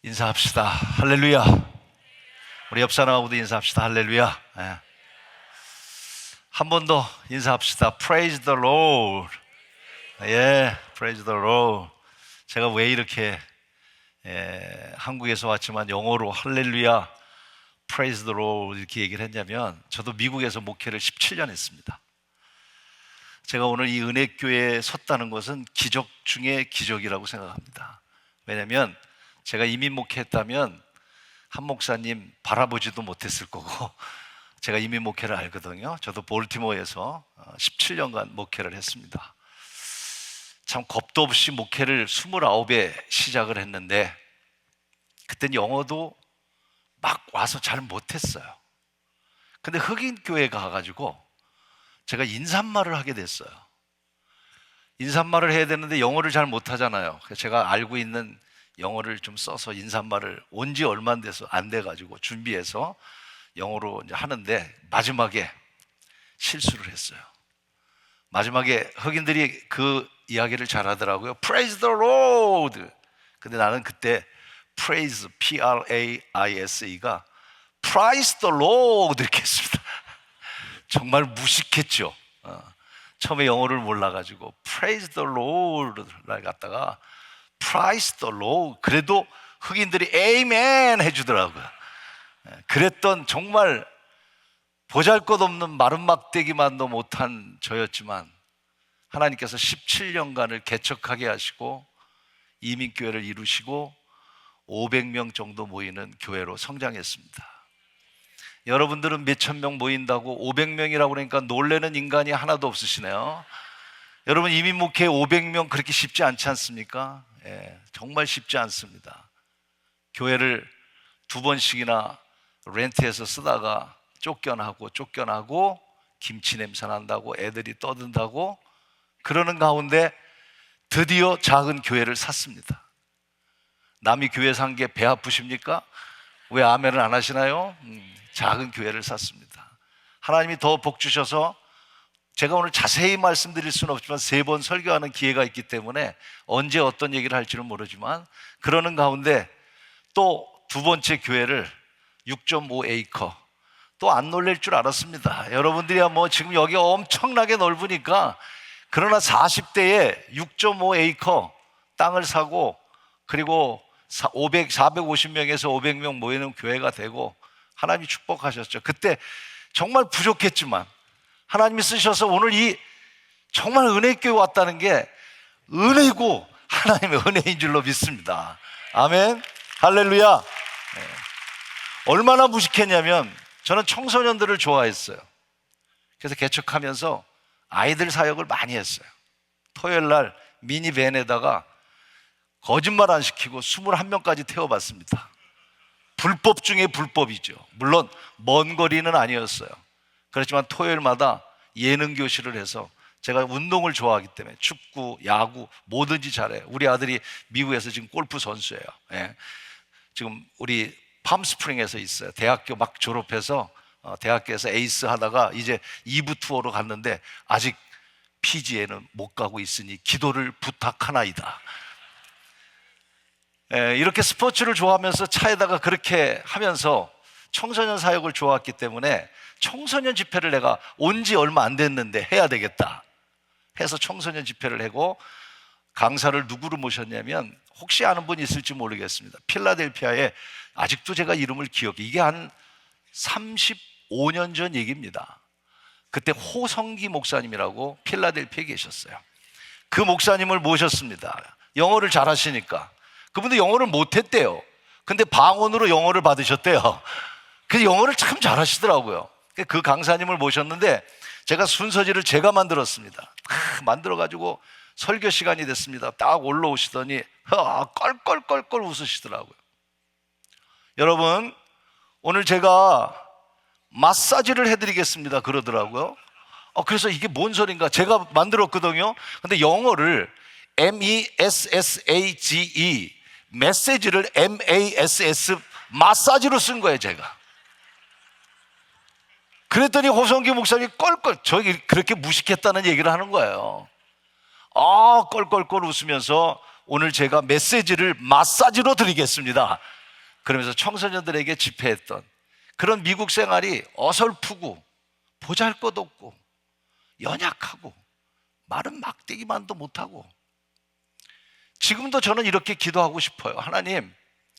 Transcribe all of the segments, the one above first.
인사합시다. 할렐루야. 우리 옆 사람하고도 인사합시다. 할렐루야. 네. 한 번 더 인사합시다. Praise the Lord. 예, Praise the Lord. 제가 왜 이렇게 한국에서 왔지만 영어로 할렐루야, Praise the Lord 이렇게 얘기를 했냐면, 저도 미국에서 목회를 17년 했습니다. 제가 오늘 이 은혜교회에 섰다는 것은 기적 중에 기적이라고 생각합니다. 왜냐하면 제가 이민 목회했다면 한 목사님 바라보지도 못했을 거고, 제가 이민 목회를 알거든요. 저도 볼티모어에서 17년간 목회를 했습니다. 참 겁도 없이 목회를 29에 시작을 했는데, 그때는 영어도 막 와서 잘 못했어요. 근데 흑인 교회에 가가지고 제가 인사말을 하게 됐어요. 인사말을 해야 되는데 영어를 잘 못하잖아요. 그래서 제가 알고 있는 영어를 좀 써서 인사말을 온 지 얼마 안 돼가지고 준비해서 영어로 이제 하는데, 마지막에 실수를 했어요. 마지막에 흑인들이 그 이야기를 잘 하더라고요. Praise the Lord. 근데 나는 그때 Praise, P-R-A-I-S-E가 Praise the Lord 이렇게 했습니다. 정말 무식했죠. 처음에 영어를 몰라가지고 Praise the Lord를 갖다가 Praise the Lord. 그래도 흑인들이 Amen 해주더라고요. 그랬던 정말 보잘것없는 마른 막대기만도 못한 저였지만, 하나님께서 17년간을 개척하게 하시고 이민교회를 이루시고 500명 정도 모이는 교회로 성장했습니다. 여러분들은 몇천 명 모인다고 500명이라고 그러니까 놀래는 인간이 하나도 없으시네요. 여러분, 이민 목회 500명 그렇게 쉽지 않지 않습니까? 정말 쉽지 않습니다. 교회를 2번씩이나 렌트해서 쓰다가 쫓겨나고 김치 냄새 난다고 애들이 떠든다고 그러는 가운데 드디어 작은 교회를 샀습니다. 남이 교회 산 게 배 아프십니까? 왜 아멘을 안 하시나요? 작은 교회를 샀습니다. 하나님이 더 복 주셔서, 제가 오늘 자세히 말씀드릴 수는 없지만 3번 설교하는 기회가 있기 때문에 언제 어떤 얘기를 할지는 모르지만, 그러는 가운데 또 2번째 교회를 6.5에이커, 또 안 놀랄 줄 알았습니다. 여러분들이야 뭐 지금 여기 엄청나게 넓으니까. 그러나 40대에 6.5에이커 땅을 사고, 그리고 450명에서 500명 모이는 교회가 되고 하나님이 축복하셨죠. 그때 정말 부족했지만 하나님이 쓰셔서 오늘 이 정말 은혜교회 왔다는 게 은혜고 하나님의 은혜인 줄로 믿습니다. 아멘, 할렐루야. 얼마나 무식했냐면, 저는 청소년들을 좋아했어요. 그래서 개척하면서 아이들 사역을 많이 했어요. 토요일 날 미니밴에다가 거짓말 안 시키고 21명까지 태워봤습니다. 불법 중에 불법이죠. 물론 먼 거리는 아니었어요. 그렇지만 토요일마다 예능 교실을 해서, 제가 운동을 좋아하기 때문에 축구, 야구 뭐든지 잘해요. 우리 아들이 미국에서 지금 골프 선수예요. 지금 우리 팜스프링에서 있어요. 대학교 막 졸업해서 대학교에서 에이스 하다가 이제 2부 투어로 갔는데 아직 PGA는 못 가고 있으니 기도를 부탁하나이다. 이렇게 스포츠를 좋아하면서 차에다가 그렇게 하면서 청소년 사역을 좋아했기 때문에 청소년 집회를 내가 온 지 얼마 안 됐는데 해야 되겠다 해서 청소년 집회를 하고, 강사를 누구를 모셨냐면, 혹시 아는 분이 있을지 모르겠습니다. 필라델피아에, 아직도 제가 이름을 기억해, 이게 한 35년 전 얘기입니다. 그때 호성기 목사님이라고 필라델피아에 계셨어요. 그 목사님을 모셨습니다. 영어를 잘하시니까. 그분도 영어를 못했대요. 근데 방언으로 영어를 받으셨대요. 그래서 영어를 참 잘하시더라고요. 그 강사님을 모셨는데 제가 순서지를 제가 만들었습니다. 만들어가지고 설교 시간이 됐습니다. 딱 올라오시더니 껄껄껄껄 웃으시더라고요. 여러분, 오늘 제가 마사지를 해드리겠습니다 그러더라고요. 그래서 이게 뭔 소린가, 제가 만들었거든요. 근데 영어를 MESSAGE, 메시지를 MASS, 마사지로 쓴 거예요 제가. 그랬더니 호성기 목사님이 껄껄, 저기 그렇게 무식했다는 얘기를 하는 거예요. 껄껄껄 웃으면서 오늘 제가 메시지를 마사지로 드리겠습니다. 그러면서 청소년들에게 집회했던 그런 미국 생활이 어설프고 보잘것없고 연약하고 마른 막대기만도 못하고, 지금도 저는 이렇게 기도하고 싶어요. 하나님,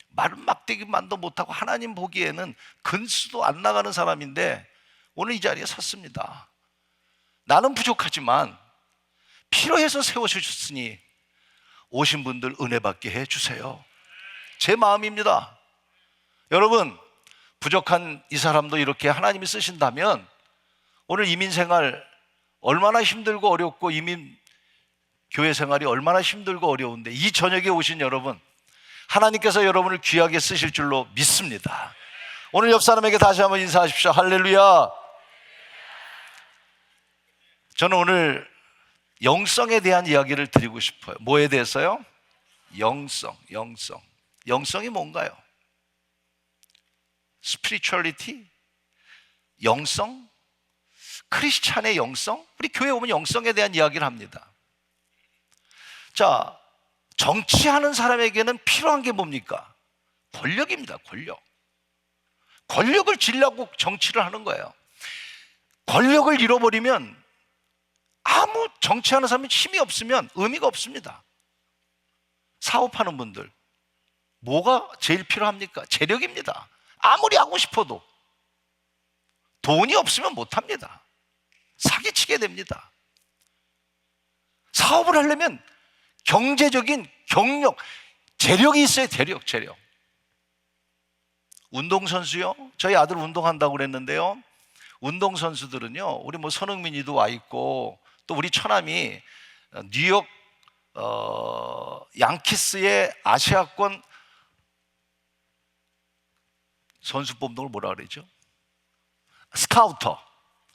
마른 막대기만도 못하고 하나님 보기에는 근수도 안 나가는 사람인데 오늘 이 자리에 섰습니다. 나는 부족하지만 필요해서 세워주셨으니 오신 분들 은혜 받게 해주세요. 제 마음입니다. 여러분, 부족한 이 사람도 이렇게 하나님이 쓰신다면 오늘 이민생활 얼마나 힘들고 어렵고, 이민 교회 생활이 얼마나 힘들고 어려운데 이 저녁에 오신 여러분, 하나님께서 여러분을 귀하게 쓰실 줄로 믿습니다. 오늘 옆 사람에게 다시 한번 인사하십시오. 할렐루야. 저는 오늘 영성에 대한 이야기를 드리고 싶어요. 뭐에 대해서요? 영성이 뭔가요? 스피리추얼리티? 영성? 크리스찬의 영성? 우리 교회 오면 영성에 대한 이야기를 합니다. 자, 정치하는 사람에게는 필요한 게 뭡니까? 권력입니다. 권력을 지려고 정치를 하는 거예요. 권력을 잃어버리면 아무 정치하는 사람이 힘이 없으면 의미가 없습니다. 사업하는 분들 뭐가 제일 필요합니까? 재력입니다. 아무리 하고 싶어도 돈이 없으면 못합니다. 사기치게 됩니다. 사업을 하려면 경제적인 경력, 재력이 있어야 재력. 운동선수요? 저희 아들 운동한다고 그랬는데요, 운동선수들은요, 우리 뭐 손흥민이도 와 있고 또 우리 처남이 뉴욕 양키스의 아시아권 선수 뽑는 걸 뭐라 그러죠?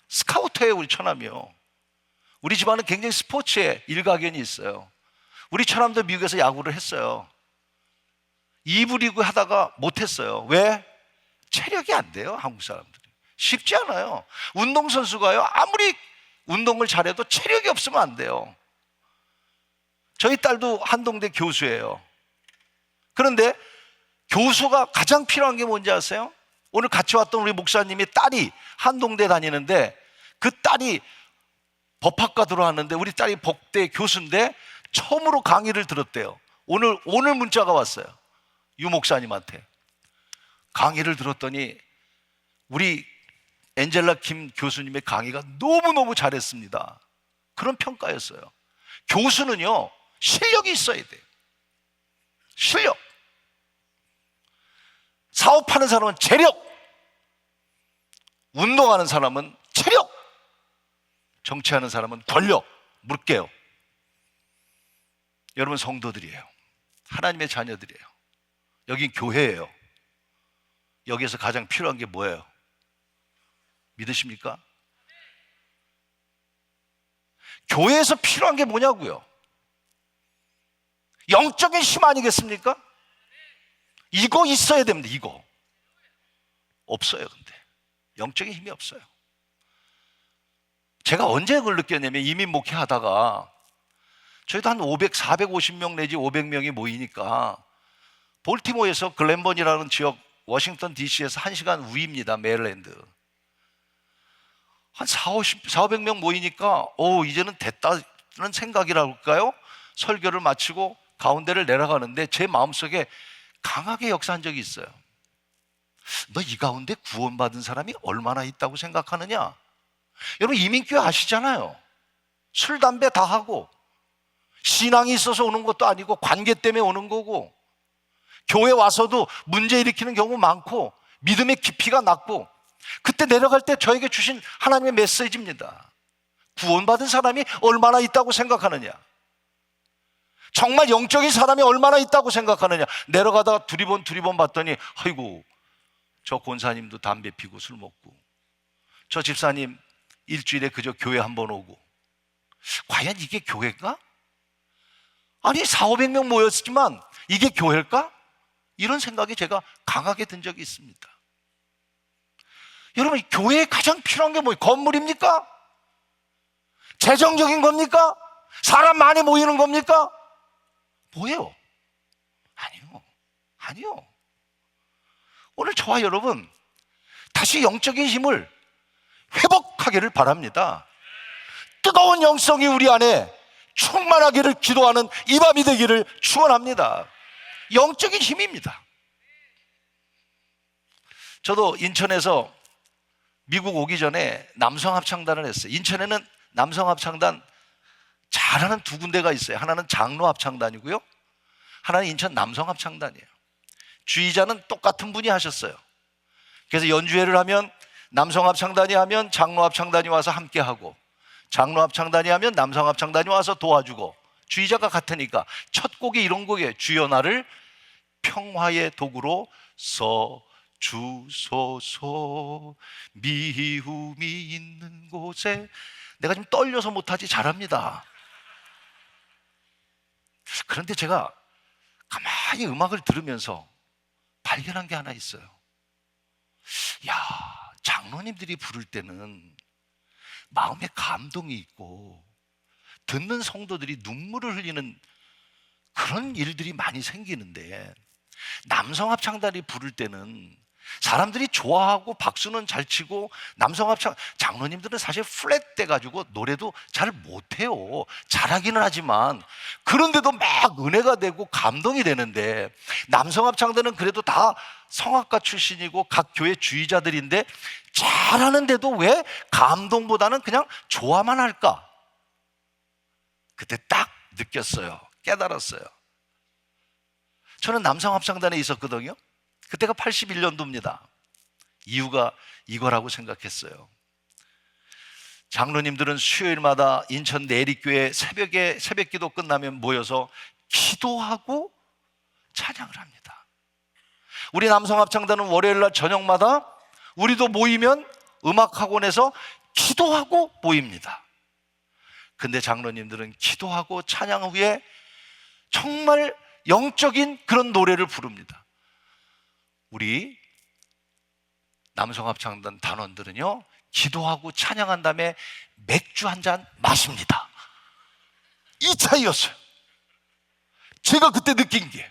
스카우터예요, 우리 처남이요. 우리 집안은 굉장히 스포츠에 일가견이 있어요. 우리 처남도 미국에서 야구를 했어요. 2부 리그 하다가 못했어요. 왜? 체력이 안 돼요. 한국 사람들이 쉽지 않아요. 운동선수가요, 아무리 운동을 잘해도 체력이 없으면 안 돼요. 저희 딸도 한동대 교수예요. 그런데 교수가 가장 필요한 게 뭔지 아세요? 오늘 같이 왔던 우리 목사님이 딸이 한동대 다니는데 그 딸이 법학과 들어왔는데 우리 딸이 법대 교수인데 처음으로 강의를 들었대요. 오늘 문자가 왔어요. 유 목사님한테 강의를 들었더니 우리 엔젤라 김 교수님의 강의가 너무너무 잘했습니다. 그런 평가였어요. 교수는요, 실력이 있어야 돼요. 실력. 사업하는 사람은 재력, 운동하는 사람은 체력, 정치하는 사람은 권력. 묻게요. 여러분 성도들이에요. 하나님의 자녀들이에요. 여긴 교회예요. 여기에서 가장 필요한 게 뭐예요? 믿으십니까? 교회에서 필요한 게 뭐냐고요? 영적인 힘 아니겠습니까? 이거 있어야 됩니다. 이거 없어요. 근데 영적인 힘이 없어요. 제가 언제 그걸 느꼈냐면, 이민 목회하다가 저희도 한 450명 내지 500명이 모이니까 볼티모어에서 글렌번이라는 지역, 워싱턴 DC에서 1시간 우입니다. 메릴랜드. 한 400명 모이니까 이제는 됐다는 생각이라고 할까요? 설교를 마치고 가운데를 내려가는데 제 마음속에 강하게 역사한 적이 있어요. 너 이 가운데 구원받은 사람이 얼마나 있다고 생각하느냐? 여러분 이민교회 아시잖아요. 술, 담배 다 하고 신앙이 있어서 오는 것도 아니고 관계 때문에 오는 거고, 교회 와서도 문제 일으키는 경우 많고 믿음의 깊이가 낮고, 그때 내려갈 때 저에게 주신 하나님의 메시지입니다. 구원받은 사람이 얼마나 있다고 생각하느냐? 정말 영적인 사람이 얼마나 있다고 생각하느냐? 내려가다가 두리번 봤더니 아이고, 저 권사님도 담배 피고 술 먹고, 저 집사님 일주일에 그저 교회 한 번 오고, 과연 이게 교회인가? 아니 400~500명 모였지만 이게 교회일까? 이런 생각이 제가 강하게 든 적이 있습니다. 여러분, 교회에 가장 필요한 게 뭐예요? 건물입니까? 재정적인 겁니까? 사람 많이 모이는 겁니까? 뭐예요? 아니요. 아니요. 오늘 저와 여러분 다시 영적인 힘을 회복하기를 바랍니다. 뜨거운 영성이 우리 안에 충만하기를 기도하는 이 밤이 되기를 축원합니다. 영적인 힘입니다. 저도 인천에서 미국 오기 전에 남성합창단을 했어요. 인천에는 남성합창단 잘하는 두 군데가 있어요. 하나는 장로합창단이고요, 하나는 인천 남성합창단이에요. 주의자는 똑같은 분이 하셨어요. 그래서 연주회를 하면 남성합창단이 하면 장로합창단이 와서 함께하고, 장로합창단이 하면 남성합창단이 와서 도와주고, 주의자가 같으니까 첫 곡이 이런 곡이에요. 주여 나를 평화의 도구로 써주소서. 미움이 있는 곳에, 내가 지금 떨려서 못하지 잘합니다. 그런데 제가 가만히 음악을 들으면서 발견한 게 하나 있어요. 야, 장로님들이 부를 때는 마음에 감동이 있고 듣는 성도들이 눈물을 흘리는 그런 일들이 많이 생기는데, 남성합창단이 부를 때는 사람들이 좋아하고 박수는 잘 치고, 장로님들은 사실 플랫 돼가지고 노래도 잘 못해요. 잘하기는 하지만 그런데도 막 은혜가 되고 감동이 되는데, 남성합창단은 그래도 다 성악가 출신이고 각 교회 주의자들인데 잘하는데도 왜 감동보다는 그냥 좋아만 할까? 그때 딱 느꼈어요. 깨달았어요. 저는 남성합창단에 있었거든요. 그때가 81년도입니다. 이유가 이거라고 생각했어요. 장로님들은 수요일마다 인천 내리교회 새벽에 새벽기도 끝나면 모여서 기도하고 찬양을 합니다. 우리 남성합창단은 월요일날 저녁마다 우리도 모이면 음악학원에서 기도하고 모입니다. 근데 장로님들은 기도하고 찬양 후에 정말 영적인 그런 노래를 부릅니다. 우리 남성합창단 단원들은요, 기도하고 찬양한 다음에 맥주 한 잔 마십니다. 이 차이였어요. 제가 그때 느낀 게,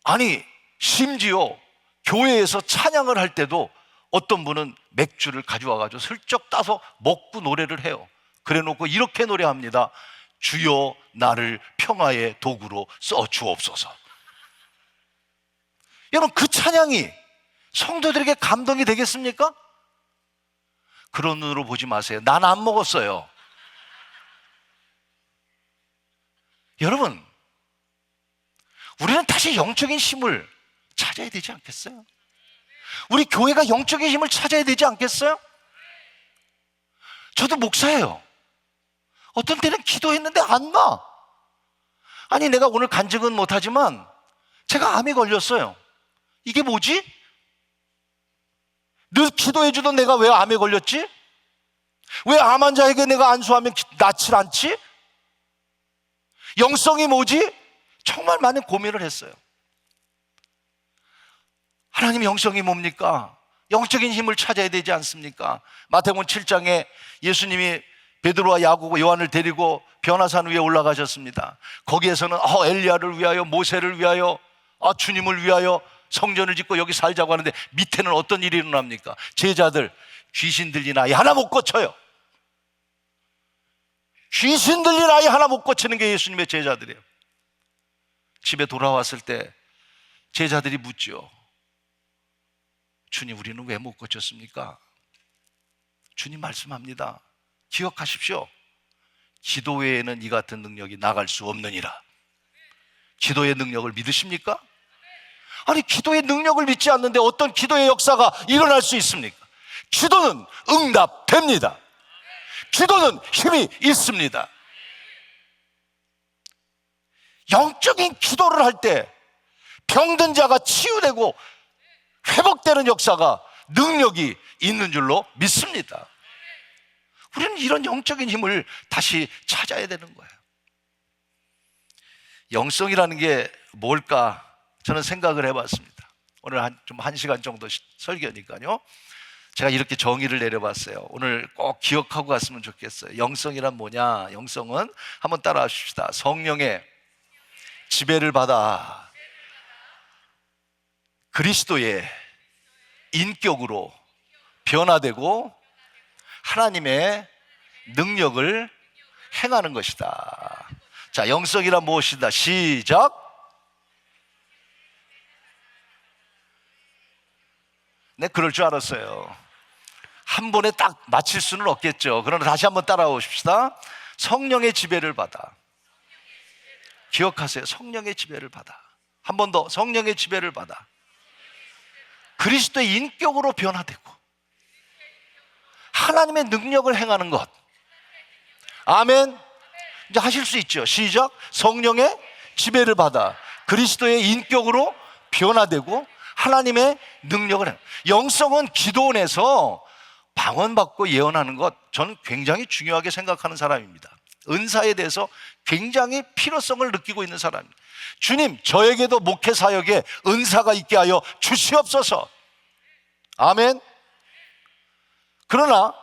아니 심지어 교회에서 찬양을 할 때도 어떤 분은 맥주를 가져와가지고 슬쩍 따서 먹고 노래를 해요. 그래 놓고 이렇게 노래합니다. 주여 나를 평화의 도구로 써주옵소서. 여러분, 그 찬양이 성도들에게 감동이 되겠습니까? 그런 눈으로 보지 마세요. 난 안 먹었어요. 여러분, 우리는 다시 영적인 힘을 찾아야 되지 않겠어요? 우리 교회가 영적인 힘을 찾아야 되지 않겠어요? 저도 목사예요. 어떤 때는 기도했는데 안 나. 아니, 내가 오늘 간증은 못하지만 제가 암에 걸렸어요. 이게 뭐지? 늘 기도해 주던 내가 왜 암에 걸렸지? 왜 암 환자에게 내가 안수하면 낫질 않지? 영성이 뭐지? 정말 많은 고민을 했어요. 하나님, 영성이 뭡니까? 영적인 힘을 찾아야 되지 않습니까? 마태복음 7장에 예수님이 베드로와 야고보, 요한을 데리고 변화산 위에 올라가셨습니다. 거기에서는 엘리야를 위하여, 모세를 위하여, 주님을 위하여 성전을 짓고 여기 살자고 하는데, 밑에는 어떤 일이 일어납니까? 제자들, 귀신 들린 아이 하나 못 고쳐요. 귀신 들린 아이 하나 못 고치는 게 예수님의 제자들이에요. 집에 돌아왔을 때 제자들이 묻죠. 주님, 우리는 왜 못 고쳤습니까? 주님 말씀합니다. 기억하십시오. 기도 외에는 이 같은 능력이 나갈 수 없느니라. 기도의 능력을 믿으십니까? 아니, 기도의 능력을 믿지 않는데 어떤 기도의 역사가 일어날 수 있습니까? 기도는 응답됩니다. 기도는 힘이 있습니다. 영적인 기도를 할 때 병든 자가 치유되고 회복되는 역사가, 능력이 있는 줄로 믿습니다. 우리는 이런 영적인 힘을 다시 찾아야 되는 거예요. 영성이라는 게 뭘까? 저는 생각을 해봤습니다. 오늘 한 시간 정도 설교니까요. 제가 이렇게 정의를 내려봤어요. 오늘 꼭 기억하고 갔으면 좋겠어요. 영성이란 뭐냐? 영성은 한번 따라 하십시다. 성령의 지배를 받아 그리스도의 인격으로 변화되고 하나님의 능력을 행하는 것이다. 자, 영성이란 무엇이다? 시작. 네, 그럴 줄 알았어요. 한 번에 딱 맞힐 수는 없겠죠. 그러나 다시 한번 따라오십시다. 성령의 지배를 받아. 기억하세요. 성령의 지배를 받아. 한 번 더. 성령의 지배를 받아 그리스도의 인격으로 변화되고 하나님의 능력을 행하는 것. 아멘. 이제 하실 수 있죠. 시작. 성령의 지배를 받아 그리스도의 인격으로 변화되고 하나님의 능력을 해. 영성은 기도원에서 방언받고 예언하는 것, 저는 굉장히 중요하게 생각하는 사람입니다. 은사에 대해서 굉장히 필요성을 느끼고 있는 사람입니다. 주님, 저에게도 목회 사역에 은사가 있게 하여 주시옵소서. 아멘. 그러나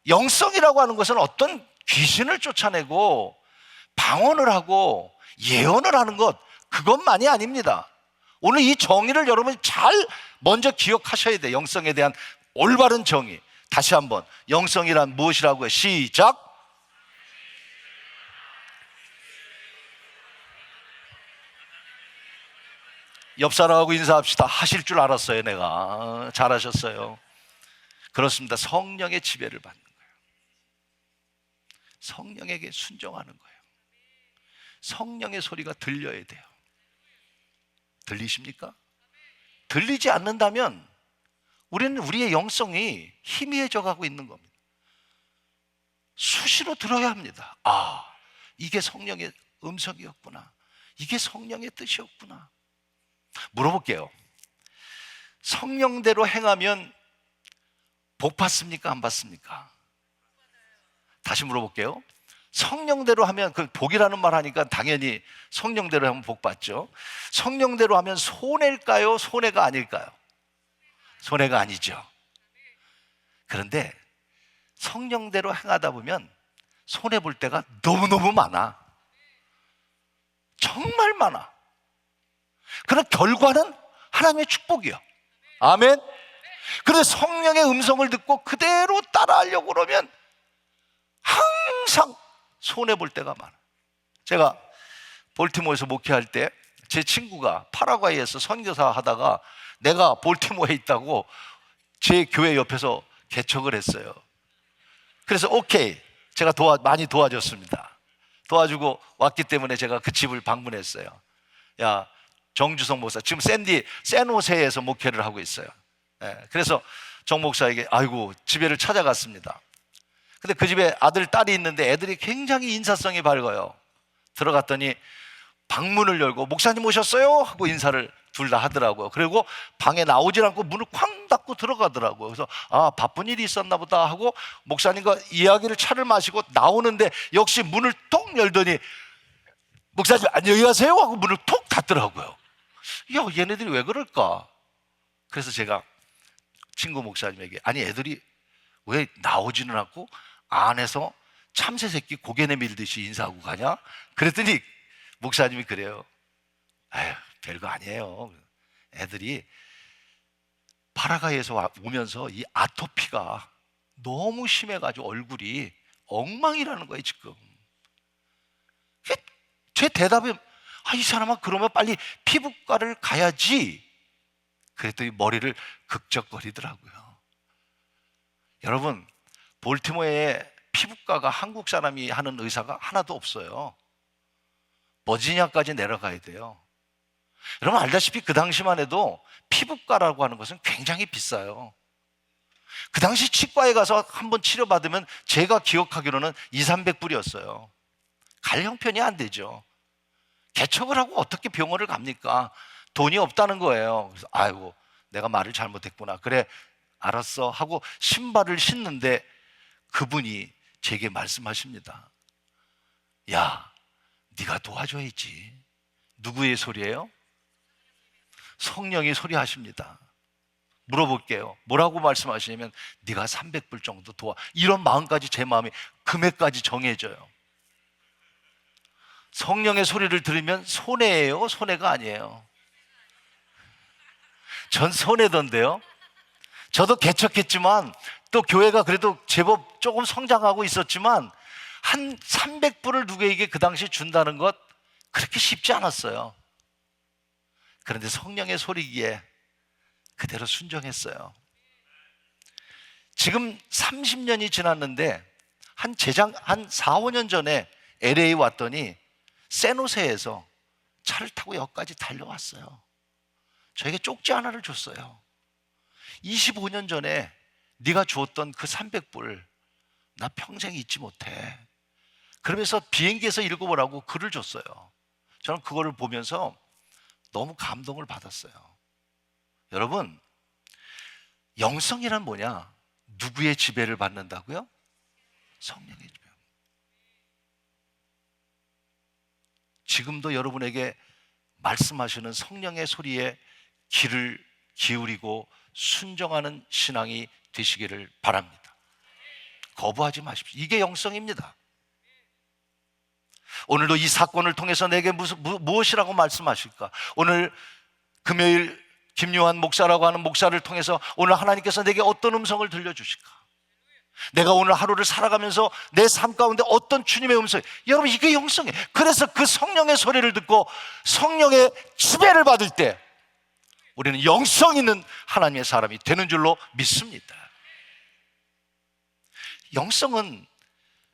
영성이라고 하는 것은 어떤 귀신을 쫓아내고 방언을 하고 예언을 하는 것, 그것만이 아닙니다. 오늘 이 정의를 여러분이 잘 먼저 기억하셔야 돼요. 영성에 대한 올바른 정의. 다시 한번, 영성이란 무엇이라고요? 시작. 옆 사람하고 인사합시다. 하실 줄 알았어요. 내가 잘하셨어요. 그렇습니다. 성령의 지배를 받는 거예요. 성령에게 순종하는 거예요. 성령의 소리가 들려야 돼요. 들리십니까? 들리지 않는다면 우리는 우리의 영성이 희미해져 가고 있는 겁니다. 수시로 들어야 합니다. 아, 이게 성령의 음성이었구나. 이게 성령의 뜻이었구나. 물어볼게요. 성령대로 행하면 복 받습니까? 안 받습니까? 다시 물어볼게요. 성령대로 하면, 그 복이라는 말 하니까 당연히 성령대로 하면 복 받죠. 성령대로 하면 손해일까요? 손해가 아닐까요? 손해가 아니죠. 그런데 성령대로 행하다 보면 손해 볼 때가 너무너무 많아. 정말 많아. 그런 결과는 하나님의 축복이요. 아멘. 그런데 성령의 음성을 듣고 그대로 따라하려고 그러면 항상 손해 볼 때가 많아. 제가 볼티모어에서 목회할 때 제 친구가 파라과이에서 선교사 하다가 내가 볼티모어에 있다고 제 교회 옆에서 개척을 했어요. 그래서 오케이, 제가 많이 도와줬습니다. 도와주고 왔기 때문에 제가 그 집을 방문했어요. 야, 정주성 목사, 지금 샌호세에서 목회를 하고 있어요. 그래서 정 목사에게 아이고 집에를 찾아갔습니다. 근데 그 집에 아들, 딸이 있는데 애들이 굉장히 인사성이 밝아요. 들어갔더니 방문을 열고 목사님 오셨어요? 하고 인사를 둘 다 하더라고요. 그리고 방에 나오질 않고 문을 쾅 닫고 들어가더라고요. 그래서 아, 바쁜 일이 있었나 보다 하고 목사님과 이야기를 차를 마시고 나오는데 역시 문을 톡 열더니 목사님 안녕히 가세요 하고 문을 톡 닫더라고요. 야, 얘네들이 왜 그럴까? 그래서 제가 친구 목사님에게 아니 애들이 왜 나오지는 않고 안에서 참새 새끼 고개 내밀듯이 인사하고 가냐? 그랬더니 목사님이 그래요. 아휴, 별거 아니에요. 애들이 파라과이에서 오면서 이 아토피가 너무 심해가지고 얼굴이 엉망이라는 거예요 지금. 제 대답이 아, 이 사람아 그러면 빨리 피부과를 가야지. 그랬더니 머리를 극적거리더라고요. 여러분, 볼티모어에 피부과가 한국 사람이 하는 의사가 하나도 없어요. 버지니아까지 내려가야 돼요. 여러분 알다시피 그 당시만 해도 피부과라고 하는 것은 굉장히 비싸요. 그 당시 치과에 가서 한번 치료받으면 제가 기억하기로는 200~300불이었어요. 갈 형편이 안 되죠. 개척을 하고 어떻게 병원을 갑니까? 돈이 없다는 거예요. 그래서 아이고 내가 말을 잘못했구나. 그래 알았어 하고 신발을 신는데 그분이 제게 말씀하십니다. 야, 네가 도와줘야지. 누구의 소리예요? 성령이 소리하십니다. 물어볼게요. 뭐라고 말씀하시냐면 네가 300불 정도 도와. 이런 마음까지 제 마음이 금액까지 정해져요. 성령의 소리를 들으면 손해예요? 손해가 아니에요? 전 손해던데요. 저도 개척했지만 또 교회가 그래도 제법 조금 성장하고 있었지만 한 300불을 누구에게 그 당시 준다는 것 그렇게 쉽지 않았어요. 그런데 성령의 소리기에 그대로 순종했어요. 지금 30년이 지났는데 한 4, 5년 전에 LA 왔더니 샌호세에서 차를 타고 여기까지 달려왔어요. 저에게 쪽지 하나를 줬어요. 25년 전에 네가 주었던 그 300불 나 평생 잊지 못해. 그러면서 비행기에서 읽어보라고 글을 줬어요. 저는 그거를 보면서 너무 감동을 받았어요. 여러분, 영성이란 뭐냐? 누구의 지배를 받는다고요? 성령의 지배. 지금도 여러분에게 말씀하시는 성령의 소리에 귀를 기울이고 순종하는 신앙이 되시기를 바랍니다. 거부하지 마십시오. 이게 영성입니다. 오늘도 이 사건을 통해서 내게 무엇이라고 말씀하실까? 오늘 금요일 김요한 목사라고 하는 목사를 통해서 오늘 하나님께서 내게 어떤 음성을 들려주실까? 내가 오늘 하루를 살아가면서 내 삶 가운데 어떤 주님의 음성, 여러분 이게 영성이에요. 그래서 그 성령의 소리를 듣고 성령의 지배를 받을 때 우리는 영성 있는 하나님의 사람이 되는 줄로 믿습니다. 영성은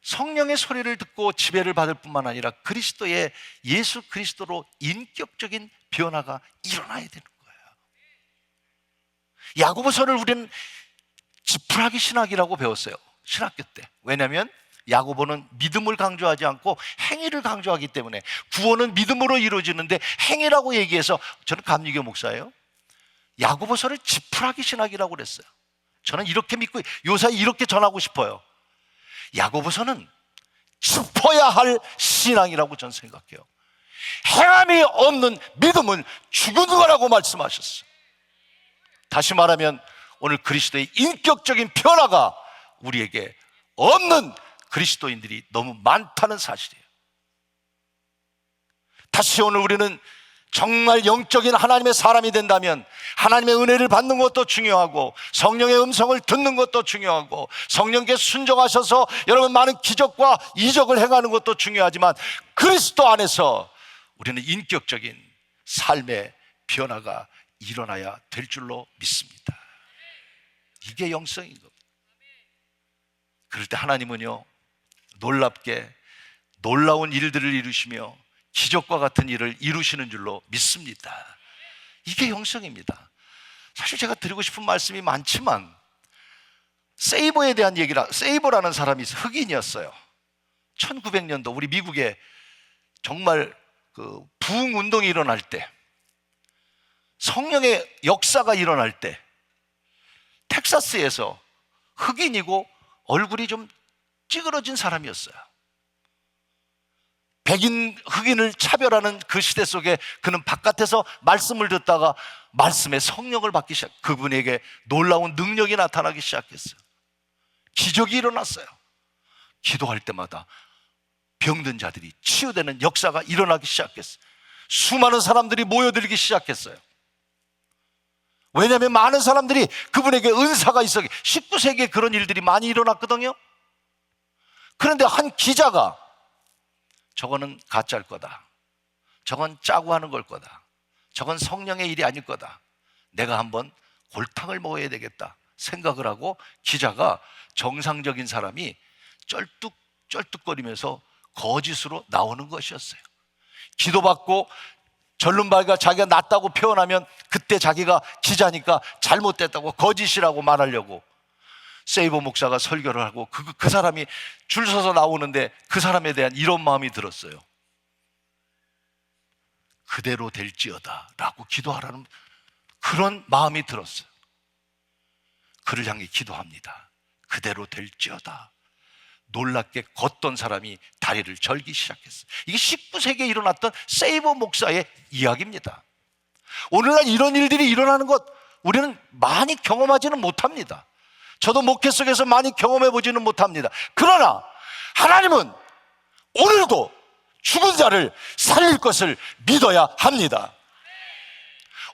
성령의 소리를 듣고 지배를 받을 뿐만 아니라 그리스도의 예수 그리스도로 인격적인 변화가 일어나야 되는 거예요. 야고보서를 우리는 지푸라기 신학이라고 배웠어요. 신학교 때. 왜냐하면 야고보는 믿음을 강조하지 않고 행위를 강조하기 때문에 구원은 믿음으로 이루어지는데 행위라고 얘기해서, 저는 감리교 목사예요. 야고보서를 지푸라기 신학이라고 그랬어요. 저는 이렇게 믿고 요새 이렇게 전하고 싶어요. 야고보서는 짚어야 할 신앙이라고 저는 생각해요. 행함이 없는 믿음은 죽은 거라고 말씀하셨어요. 다시 말하면 오늘 그리스도의 인격적인 변화가 우리에게 없는 그리스도인들이 너무 많다는 사실이에요. 다시 오늘 우리는 정말 영적인 하나님의 사람이 된다면 하나님의 은혜를 받는 것도 중요하고 성령의 음성을 듣는 것도 중요하고 성령께 순종하셔서 여러분 많은 기적과 이적을 행하는 것도 중요하지만 그리스도 안에서 우리는 인격적인 삶의 변화가 일어나야 될 줄로 믿습니다. 이게 영성인 겁니다. 그럴 때 하나님은요, 놀랍게 놀라운 일들을 이루시며 기적과 같은 일을 이루시는 줄로 믿습니다. 이게 영성입니다. 사실 제가 드리고 싶은 말씀이 많지만 세이버에 대한 세이버라는 사람이 흑인이었어요. 1900년도 우리 미국에 정말 그 부흥운동이 일어날 때, 성령의 역사가 일어날 때 텍사스에서 흑인이고 얼굴이 좀 찌그러진 사람이었어요. 백인 흑인을 차별하는 그 시대 속에 그는 바깥에서 말씀을 듣다가 말씀의 성령을 받기 시작, 그분에게 놀라운 능력이 나타나기 시작했어요. 기적이 일어났어요. 기도할 때마다 병든 자들이 치유되는 역사가 일어나기 시작했어요. 수많은 사람들이 모여들기 시작했어요. 왜냐하면 많은 사람들이 그분에게 은사가 있어. 19세기에 그런 일들이 많이 일어났거든요. 그런데 한 기자가 저거는 가짜일 거다, 저건 짜고 하는 걸 거다, 저건 성령의 일이 아닐 거다, 내가 한번 골탕을 먹어야 되겠다 생각을 하고 기자가 정상적인 사람이 쩔뚝쩔뚝거리면서 거짓으로 나오는 것이었어요. 기도받고 절름발이가 자기가 낫다고 표현하면 그때 자기가 기자니까 잘못됐다고 거짓이라고 말하려고 세이버 목사가 설교를 하고 그 사람이 줄 서서 나오는데 그 사람에 대한 이런 마음이 들었어요. 그대로 될지어다 라고 기도하라는 그런 마음이 들었어요. 그를 향해 기도합니다. 그대로 될지어다. 놀랍게 걷던 사람이 다리를 절기 시작했어요. 이게 19세기에 일어났던 세이버 목사의 이야기입니다. 오늘날 이런 일들이 일어나는 것 우리는 많이 경험하지는 못합니다. 저도 목회 속에서 많이 경험해 보지는 못합니다. 그러나 하나님은 오늘도 죽은 자를 살릴 것을 믿어야 합니다.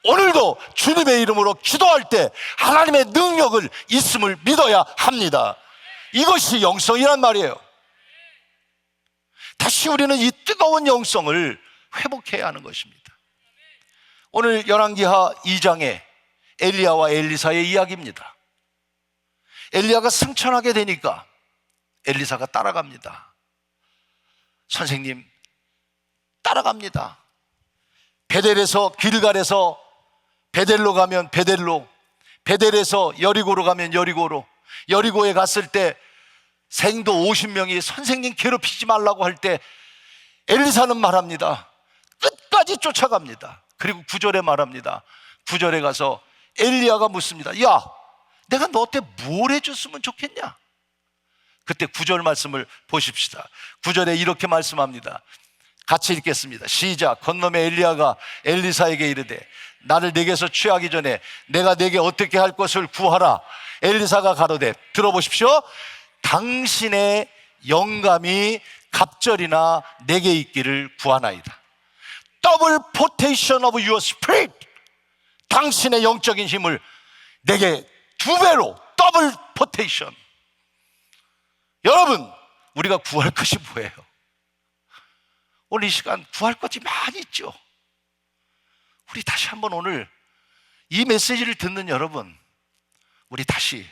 오늘도 주님의 이름으로 기도할 때 하나님의 능력을 있음을 믿어야 합니다. 이것이 영성이란 말이에요. 다시 우리는 이 뜨거운 영성을 회복해야 하는 것입니다. 오늘 열왕기하 2장에 엘리야와 엘리사의 이야기입니다. 엘리야가 승천하게 되니까 엘리사가 따라갑니다. 선생님, 따라갑니다. 베델에서, 길갈에서 베델로 가면 베델로, 베델에서 여리고로 가면 여리고로, 여리고에 갔을 때 생도 50명이 선생님 괴롭히지 말라고 할 때 엘리사는 말합니다. 끝까지 쫓아갑니다. 그리고 9절에 말합니다. 9절에 가서 엘리야가 묻습니다. 야, 내가 너한테 뭘 해줬으면 좋겠냐? 그때 9절 말씀을 보십시다. 9절에 이렇게 말씀합니다. 같이 읽겠습니다. 시작. 건너매 엘리야가 엘리사에게 이르되 나를 내게서 취하기 전에 내가 내게 어떻게 할 것을 구하라. 엘리사가 가로되, 들어보십시오. 당신의 영감이 갑절이나 내게 있기를 구하나이다. Double potation of your spirit. 당신의 영적인 힘을 내게 2배로 더블 포테이션. 여러분, 우리가 구할 것이 뭐예요? 오늘 이 시간 구할 것이 많이 있죠. 우리 다시 한번 오늘 이 메시지를 듣는 여러분, 우리 다시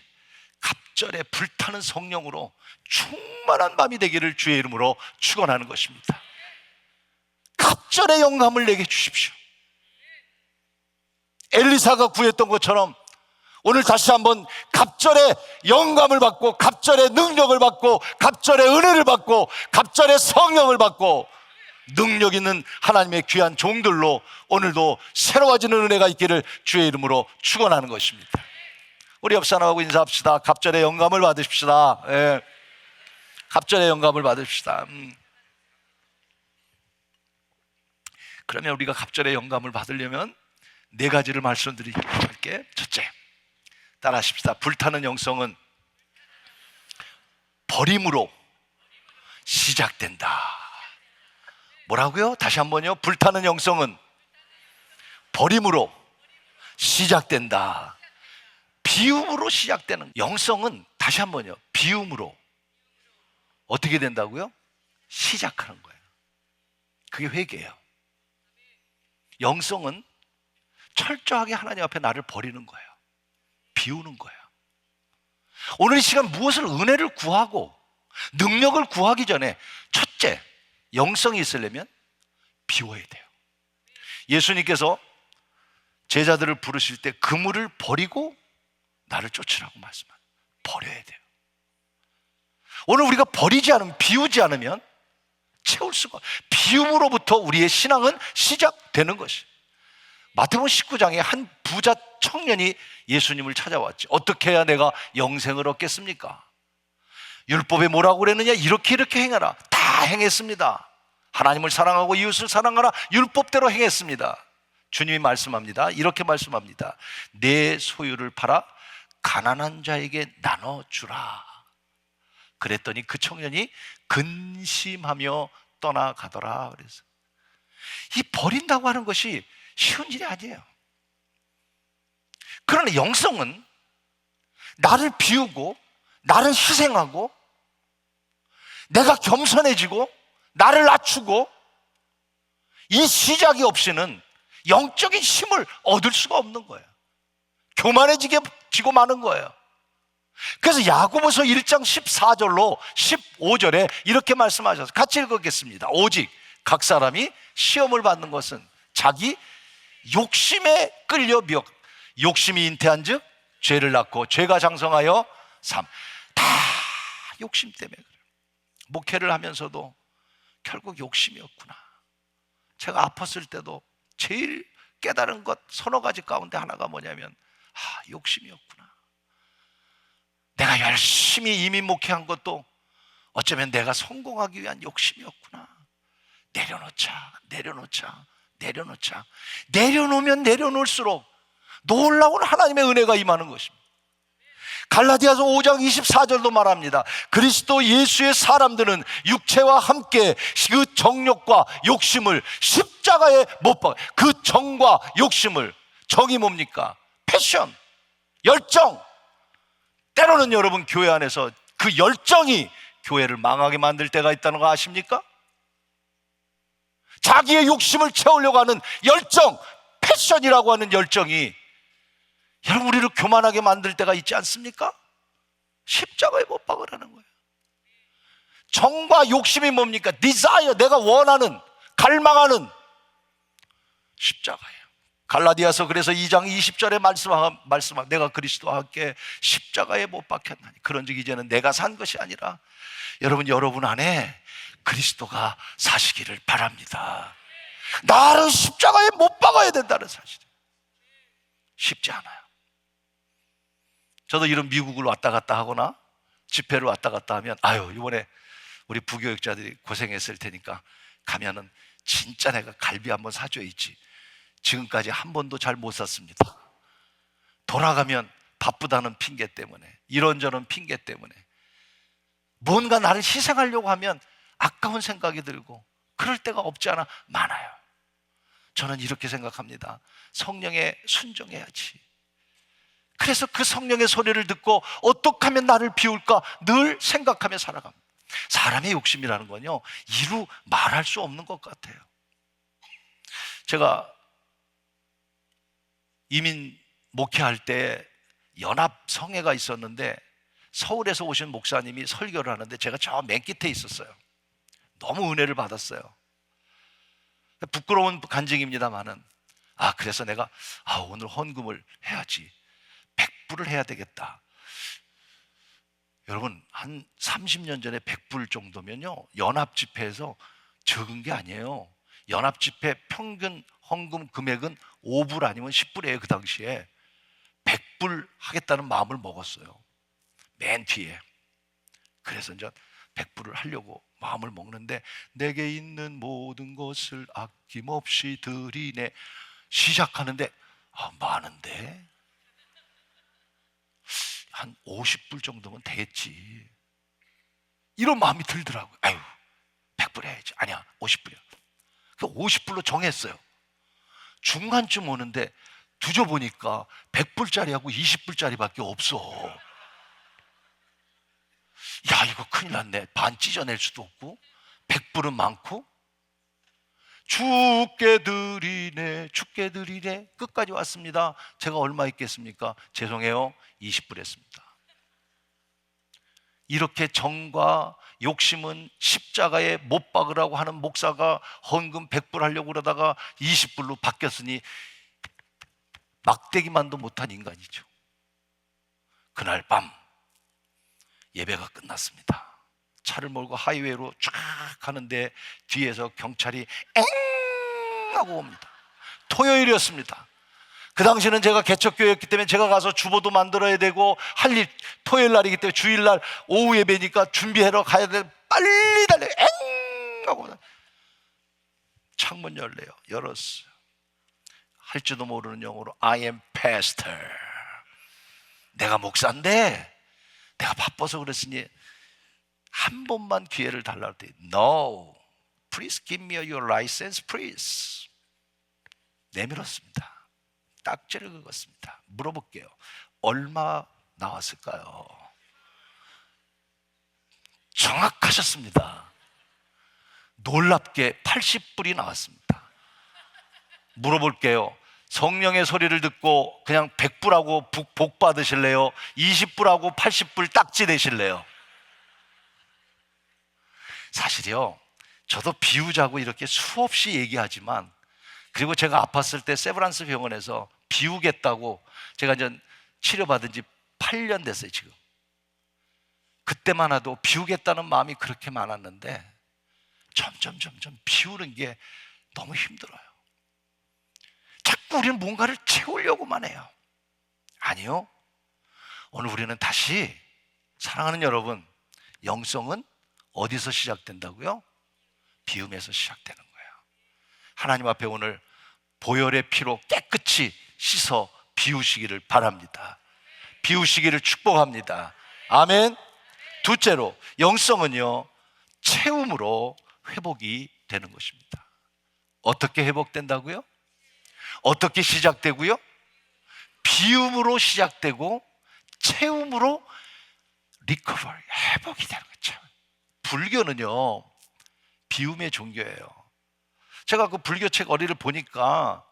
갑절에 불타는 성령으로 충만한 밤이 되기를 주의 이름으로 축원하는 것입니다. 갑절의 영감을 내게 주십시오. 엘리사가 구했던 것처럼 오늘 다시 한번 갑절의 영감을 받고, 갑절의 능력을 받고, 갑절의 은혜를 받고, 갑절의 성령을 받고, 능력 있는 하나님의 귀한 종들로 오늘도 새로워지는 은혜가 있기를 주의 이름으로 축원하는 것입니다. 우리 옆 사람하고 인사합시다. 갑절의 영감을 받으십시다. 예. 갑절의 영감을 받으십시다. 그러면 우리가 갑절의 영감을 받으려면 4가지를 말씀드릴게. 첫째, 따라하십시다. 불타는 영성은 버림으로 시작된다. 뭐라고요? 다시 한번요. 불타는 영성은 버림으로 시작된다. 비움으로 시작되는 영성은, 다시 한번요, 비움으로 어떻게 된다고요? 시작하는 거예요. 그게 회개예요. 영성은 철저하게 하나님 앞에 나를 버리는 거예요. 비우는 거예요. 오늘 이 시간 무엇을 은혜를 구하고 능력을 구하기 전에 첫째, 영성이 있으려면 비워야 돼요. 예수님께서 제자들을 부르실 때 그물을 버리고 나를 쫓으라고 말씀하세요. 버려야 돼요. 오늘 우리가 버리지 않으면, 비우지 않으면 채울 수가, 비움으로부터 우리의 신앙은 시작되는 것이. 마태복음 19장에 한 부자 청년이 예수님을 찾아왔지. 어떻게 해야 내가 영생을 얻겠습니까? 율법에 뭐라고 그랬느냐? 이렇게 행하라. 다 행했습니다. 하나님을 사랑하고 이웃을 사랑하라. 율법대로 행했습니다. 주님이 말씀합니다. 이렇게 말씀합니다. 내 소유를 팔아 가난한 자에게 나눠주라. 그랬더니 그 청년이 근심하며 떠나가더라. 그래서 이 버린다고 하는 것이 쉬운 일이 아니에요. 그러나 영성은 나를 비우고, 나를 희생하고, 내가 겸손해지고, 나를 낮추고, 이 시작이 없이는 영적인 힘을 얻을 수가 없는 거예요. 교만해지고 마는 거예요. 그래서 야고보서 1장 14절로 15절에 이렇게 말씀하셔서 같이 읽겠습니다. 오직 각 사람이 시험을 받는 것은 자기 욕심에 끌려 미혹, 욕심이 잉태한 즉 죄를 낳고 죄가 장성하여 삶. 다 욕심 때문에 그래요. 목회를 하면서도 결국 욕심이었구나. 제가 아팠을 때도 제일 깨달은 것 서너 가지 가운데 하나가 뭐냐면, 욕심이었구나. 내가 열심히 이민 목회한 것도 어쩌면 내가 성공하기 위한 욕심이었구나. 내려놓자. 내려놓으면 내려놓을수록 놀라운 하나님의 은혜가 임하는 것입니다. 갈라디아서 5장 24절도 말합니다. 그리스도 예수의 사람들은 육체와 함께 그 정욕과 욕심을 십자가에 못 박아. 그 정과 욕심을, 정이 뭡니까? 패션, 열정. 때로는 여러분 교회 안에서 그 열정이 교회를 망하게 만들 때가 있다는 거 아십니까? 자기의 욕심을 채우려고 하는 열정, 패션이라고 하는 열정이 여러분 우리를 교만하게 만들 때가 있지 않습니까? 십자가에 못 박으라는 거예요. 정과 욕심이 뭡니까? desire, 내가 원하는, 갈망하는 십자가예요. 갈라디아서 그래서 2장 20절에 말씀하 내가 그리스도와 함께 십자가에 못 박혔나니 그런즉 이제는 내가 산 것이 아니라 여러분 안에 그리스도가 사시기를 바랍니다. 나를 십자가에 못 박아야 된다는 사실. 쉽지 않아요. 저도 이런 미국을 왔다 갔다 하거나 집회를 왔다 갔다 하면 이번에 우리 부교육자들이 고생했을 테니까 가면은 진짜 내가 갈비 한번 사줘야지. 지금까지 한 번도 잘 못 샀습니다. 돌아가면 바쁘다는 핑계 때문에, 이런저런 핑계 때문에 뭔가 나를 희생하려고 하면 아까운 생각이 들고 그럴 때가 없지 않아 많아요. 저는 이렇게 생각합니다. 성령에 순종해야지. 그래서 그 성령의 소리를 듣고 어떻게 하면 나를 비울까 늘 생각하며 살아갑니다. 사람의 욕심이라는 건요, 이루 말할 수 없는 것 같아요. 제가 이민 목회할 때 연합성회가 있었는데 서울에서 오신 목사님이 설교를 하는데 제가 저 맨 끝에 있었어요. 너무 은혜를 받았어요. 부끄러운 간증입니다만은 그래서 내가 오늘 헌금을 해야지, 100불을 해야 되겠다. 여러분 한 30년 전에 100불 정도면요 연합집회에서 적은 게 아니에요. 연합집회 평균 헌금 금액은 5불 아니면 10불이에요. 그 당시에 100불 하겠다는 마음을 먹었어요. 맨 뒤에. 그래서 이제 100불을 하려고 마음을 먹는데 내게 있는 모든 것을 아낌없이 드리네 시작하는데 많은데 한 50불 정도면 되겠지, 이런 마음이 들더라고요. 100불 해야지. 아니야, 50불이야. 그 50불로 정했어요. 중간쯤 오는데 뒤져보니까 100불짜리하고 20불짜리밖에 없어. 이거 큰일 났네. 반 찢어낼 수도 없고 100불은 많고. 주께 드리네 끝까지 왔습니다. 제가 얼마 있겠습니까? 죄송해요, 20불 했습니다. 이렇게 정과 욕심은 십자가에 못 박으라고 하는 목사가 헌금 100불 하려고 그러다가 20불로 바뀌었으니 막대기만도 못한 인간이죠. 그날 밤 예배가 끝났습니다. 차를 몰고 하이웨이로 쫙 가는데 뒤에서 경찰이 엥 하고 옵니다. 토요일이었습니다. 그 당시는 제가 개척교회였기 때문에 제가 가서 주보도 만들어야 되고 할 일, 토요일 날이기 때문에 주일날 오후 예배니까 준비하러 가야 돼. 빨리 달려 엥 하고 창문 열래요. 열었어요. 할지도 모르는 영어로 I am pastor. 내가 목사인데 내가 바빠서 그랬으니 한 번만 기회를 달라고 했더니 No, please give me your license, please. 내밀었습니다. 딱지를 긁었습니다. 물어볼게요. 얼마 나왔을까요? 정확하셨습니다. 놀랍게 80불이 나왔습니다. 물어볼게요. 성령의 소리를 듣고 그냥 100불하고 복 받으실래요? 20불하고 80불 딱지 내실래요? 사실요, 저도 비우자고 이렇게 수없이 얘기하지만, 그리고 제가 아팠을 때 세브란스 병원에서 비우겠다고 제가 이제 치료받은 지 8년 됐어요. 지금 그때만 해도 비우겠다는 마음이 그렇게 많았는데 점점 비우는 게 너무 힘들어요. 자꾸 우리는 뭔가를 채우려고만 해요. 아니요, 오늘 우리는 다시, 사랑하는 여러분, 영성은 어디서 시작된다고요? 비움에서 시작되는 거예요. 하나님 앞에 오늘 보혈의 피로 깨끗이 씻어 비우시기를 바랍니다. 비우시기를 축복합니다. 아멘. 둘째로, 영성은요, 채움으로 회복이 되는 것입니다. 어떻게 회복된다고요? 어떻게 시작되고요? 비움으로 시작되고 채움으로 리커버리, 회복이 되는 거죠. 불교는요, 비움의 종교예요. 제가 그 불교책 어리를 보니까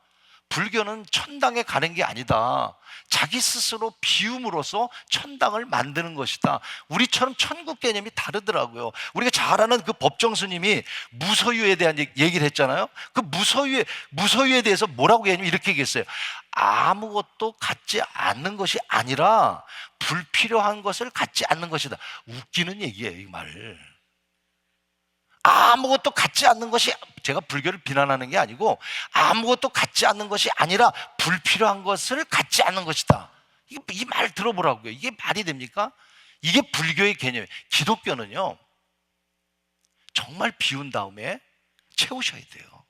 불교는 천당에 가는 게 아니다. 자기 스스로 비움으로써 천당을 만드는 것이다. 우리처럼 천국 개념이 다르더라고요. 우리가 잘 아는 그 법정 스님이 무소유에 대한 얘기를 했잖아요. 그 무소유에 대해서 뭐라고 얘기하냐면 이렇게 얘기했어요. 아무것도 갖지 않는 것이 아니라 불필요한 것을 갖지 않는 것이다. 웃기는 얘기예요, 이 말. 아무것도 갖지 않는 것이, 제가 불교를 비난하는 게 아니고 아무것도 갖지 않는 것이 아니라 불필요한 것을 갖지 않는 것이다. 이 말 들어보라고요. 이게 말이 됩니까? 이게 불교의 개념이에요. 기독교는요, 정말 비운 다음에 채우셔야 돼요.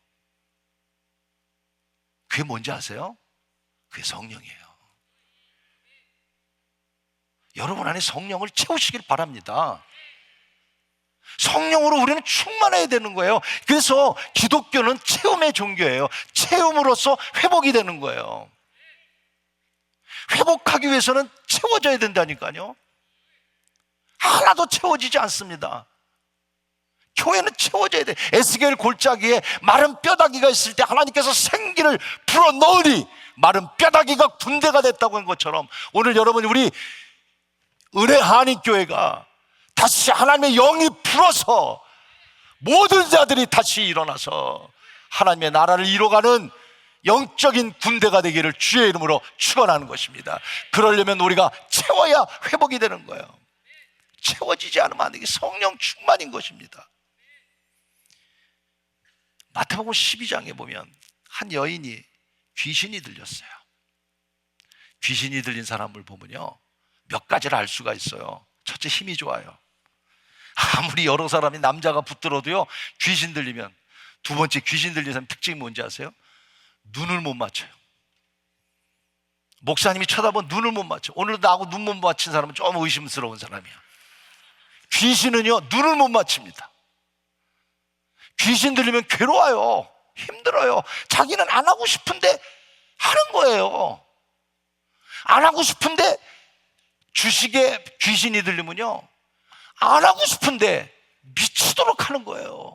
그게 뭔지 아세요? 그게 성령이에요. 여러분 안에 성령을 채우시길 바랍니다. 성령으로 우리는 충만해야 되는 거예요. 그래서 기독교는 채움의 종교예요. 채움으로써 회복이 되는 거예요. 회복하기 위해서는 채워져야 된다니까요. 하나도 채워지지 않습니다. 교회는 채워져야 돼. 에스겔 골짜기에 마른 뼈다귀가 있을 때 하나님께서 생기를 불어넣으니 마른 뼈다귀가 군대가 됐다고 한 것처럼, 오늘 여러분, 우리 은혜 한인교회가 다시 하나님의 영이 불어서 모든 자들이 다시 일어나서 하나님의 나라를 이뤄가는 영적인 군대가 되기를 주의 이름으로 축원하는 것입니다. 그러려면 우리가 채워야 회복이 되는 거예요. 채워지지 않으면 안 되게 성령 충만인 것입니다. 마태복음 12장에 보면 한 여인이 귀신이 들렸어요. 귀신이 들린 사람을 보면요, 몇 가지를 알 수가 있어요. 첫째, 힘이 좋아요. 아무리 여러 사람이 남자가 붙들어도요, 귀신 들리면, 두 번째, 귀신 들린 사람 특징이 뭔지 아세요? 눈을 못 맞춰요. 목사님이 쳐다본 눈을 못 맞춰. 오늘도 나하고 눈 못 맞힌 사람은 좀 의심스러운 사람이야. 귀신은요, 눈을 못 맞춥니다. 귀신 들리면 괴로워요. 힘들어요. 자기는 안 하고 싶은데 하는 거예요. 안 하고 싶은데, 주식에 귀신이 들리면요, 안 하고 싶은데 미치도록 하는 거예요.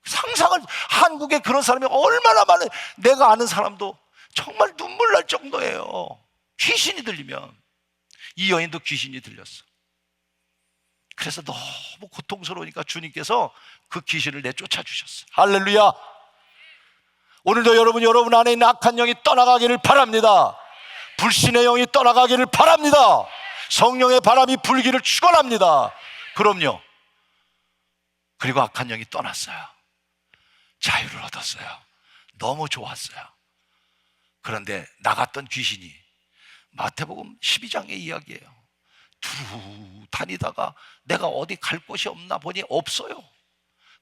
상상을, 한국에 그런 사람이 얼마나 많은, 내가 아는 사람도 정말 눈물 날 정도예요. 귀신이 들리면. 이 여인도 귀신이 들렸어. 그래서 너무 고통스러우니까 주님께서 그 귀신을 내쫓아 주셨어. 할렐루야. 오늘도 여러분 안에 있는 악한 영이 떠나가기를 바랍니다. 불신의 영이 떠나가기를 바랍니다. 성령의 바람이 불기를 축원합니다. 그럼요. 그리고 악한 영이 떠났어요. 자유를 얻었어요. 너무 좋았어요. 그런데 나갔던 귀신이 마태복음 12장의 이야기예요. 두루 다니다가 내가 어디 갈 곳이 없나 보니 없어요.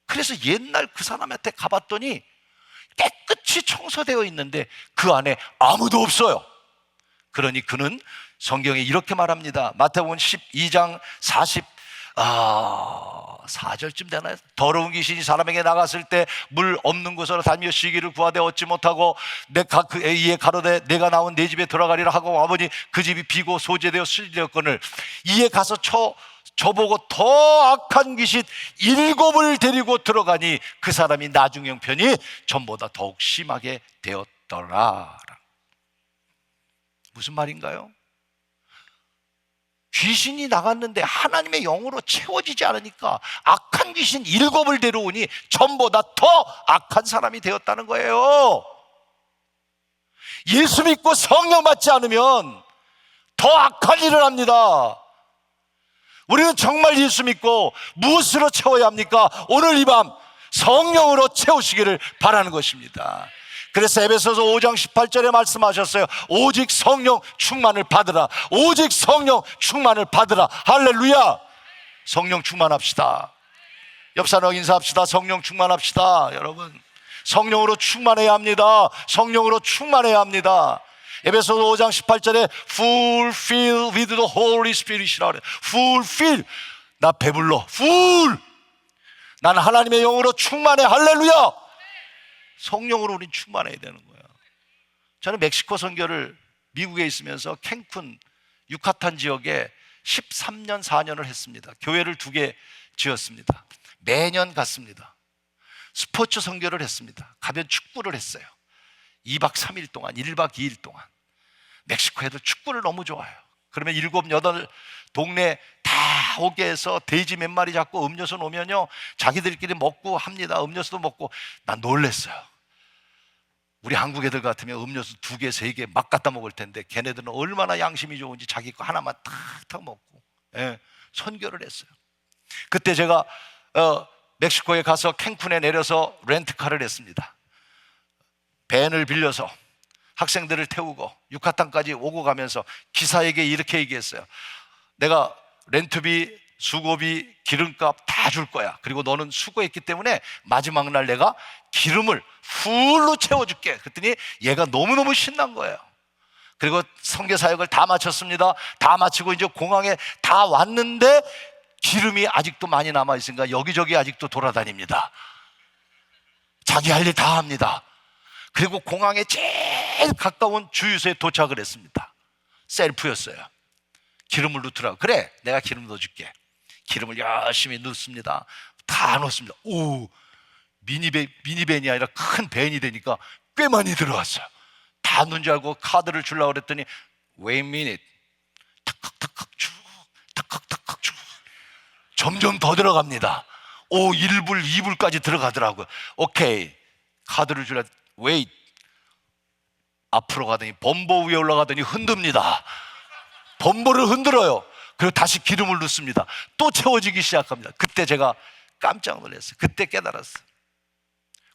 그래서 옛날 그 사람한테 가봤더니 깨끗이 청소되어 있는데 그 안에 아무도 없어요. 그러니 그는 성경에 이렇게 말합니다. 마태복음 12장 4절쯤 되나요? 더러운 귀신이 사람에게 나갔을 때 물 없는 곳으로 다니며 쉬기를 구하되 얻지 못하고 이에 가로되 내가 나온 내 집에 들어가리라 하고 아버니 그 집이 비고 소재되어 술되었거늘 이에 가서 저보고 더 악한 귀신 7을 데리고 들어가니 그 사람이 나중 형편이 전보다 더욱 심하게 되었더라. 무슨 말인가요? 귀신이 나갔는데 하나님의 영으로 채워지지 않으니까 악한 귀신 7을 데려오니 전보다 더 악한 사람이 되었다는 거예요. 예수 믿고 성령 받지 않으면 더 악한 일을 합니다. 우리는 정말 예수 믿고 무엇으로 채워야 합니까? 오늘 이 밤 성령으로 채우시기를 바라는 것입니다. 그래서 에베소서 5장 18절에 말씀하셨어요. 오직 성령 충만을 받으라. 오직 성령 충만을 받으라. 할렐루야. 성령 충만합시다. 옆 사람 인사합시다. 성령 충만합시다. 여러분, 성령으로 충만해야 합니다. 성령으로 충만해야 합니다. 에베소서 5장 18절에 fulfill with the Holy Spirit이라고 그래요. fulfill, 나 배불러. full, 나는 하나님의 영으로 충만해. 할렐루야. 성령으로 우린 충만해야 되는 거예요. 저는 멕시코 선교를 미국에 있으면서 캔쿤, 유카탄 지역에 13년, 4년을 했습니다. 교회를 2개 지었습니다. 매년 갔습니다. 스포츠 선교를 했습니다. 가면 축구를 했어요. 2박 3일 동안, 1박 2일 동안. 멕시코 애들 축구를 너무 좋아해요. 그러면 7, 8 동네 다 오게 해서 돼지 몇 마리 잡고 음료수 놓으면요, 자기들끼리 먹고 합니다. 음료수도 먹고. 난 놀랬어요. 우리 한국 애들 같으면 음료수 2개, 3개 막 갖다 먹을 텐데 걔네들은 얼마나 양심이 좋은지 자기 거 하나만 탁탁 먹고, 예, 선교를 했어요. 그때 제가 멕시코에 가서 캔쿤에 내려서 렌트카를 했습니다. 밴을 빌려서 학생들을 태우고 유카탄까지 오고 가면서 기사에게 이렇게 얘기했어요. 내가 렌트비, 수고비, 기름값 다 줄 거야. 그리고 너는 수고했기 때문에 마지막 날 내가 기름을 풀로 채워줄게. 그랬더니 얘가 너무너무 신난 거예요. 그리고 선교 사역을 다 마쳤습니다. 다 마치고 이제 공항에 다 왔는데 기름이 아직도 많이 남아있으니까 여기저기 아직도 돌아다닙니다. 자기 할 일 다 합니다. 그리고 공항에 제일 가까운 주유소에 도착을 했습니다. 셀프였어요. 기름을 넣더라고. 그래, 내가 기름 넣어줄게. 기름을 열심히 넣습니다. 다 넣습니다. 오, 미니밴이 아니라 큰 밴이 되니까 꽤 많이 들어왔어요. 다 넣은 줄 알고 카드를 주려고 그랬더니 wait a minute, 탁탁탁탁 쭉, 탁탁탁탁 쭉, 점점 더 들어갑니다. 오, 1불, 2불까지 들어가더라고요. 오케이, 카드를 주려 wait, 앞으로 가더니 범버 위에 올라가더니 흔듭니다. 범버를 흔들어요. 그리고 다시 기름을 넣습니다. 또 채워지기 시작합니다. 그때 제가 깜짝 놀랐어요. 그때 깨달았어요.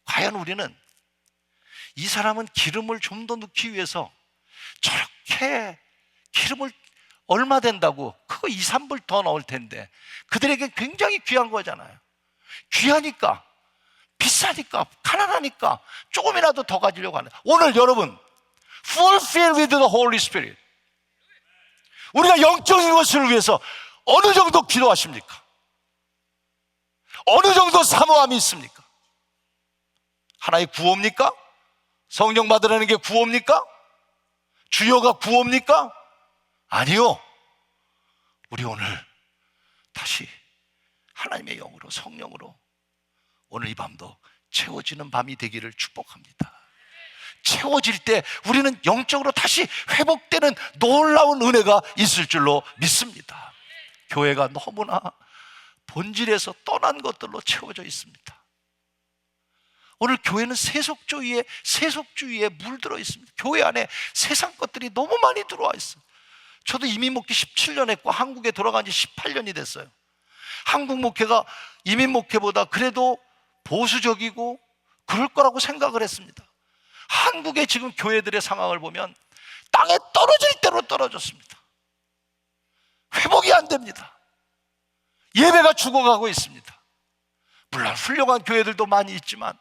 과연 우리는 이 사람은 기름을 좀 더 넣기 위해서 저렇게 기름을 얼마 된다고 그거 2, 3불 더 넣을 텐데 그들에게 굉장히 귀한 거잖아요. 귀하니까, 비싸니까, 가난하니까 조금이라도 더 가지려고 하는. 오늘 여러분 fulfill with the Holy Spirit, 우리가 영적인 것을 위해서 어느 정도 기도하십니까? 어느 정도 사모함이 있습니까? 하나의 구호입니까? 성령 받으라는 게 구호입니까? 주여가 구호입니까? 아니요. 우리 오늘 다시 하나님의 영으로, 성령으로 오늘 이 밤도 채워지는 밤이 되기를 축복합니다. 채워질 때 우리는 영적으로 다시 회복되는 놀라운 은혜가 있을 줄로 믿습니다. 교회가 너무나 본질에서 떠난 것들로 채워져 있습니다. 오늘 교회는 세속주의에 물들어 있습니다. 교회 안에 세상 것들이 너무 많이 들어와 있어요. 저도 이민 목회 17년 했고 한국에 돌아간 지 18년이 됐어요. 한국 목회가 이민 목회보다 그래도 보수적이고 그럴 거라고 생각을 했습니다. 한국의 지금 교회들의 상황을 보면 땅에 떨어질 대로 떨어졌습니다. 회복이 안 됩니다. 예배가 죽어가고 있습니다. 물론 훌륭한 교회들도 많이 있지만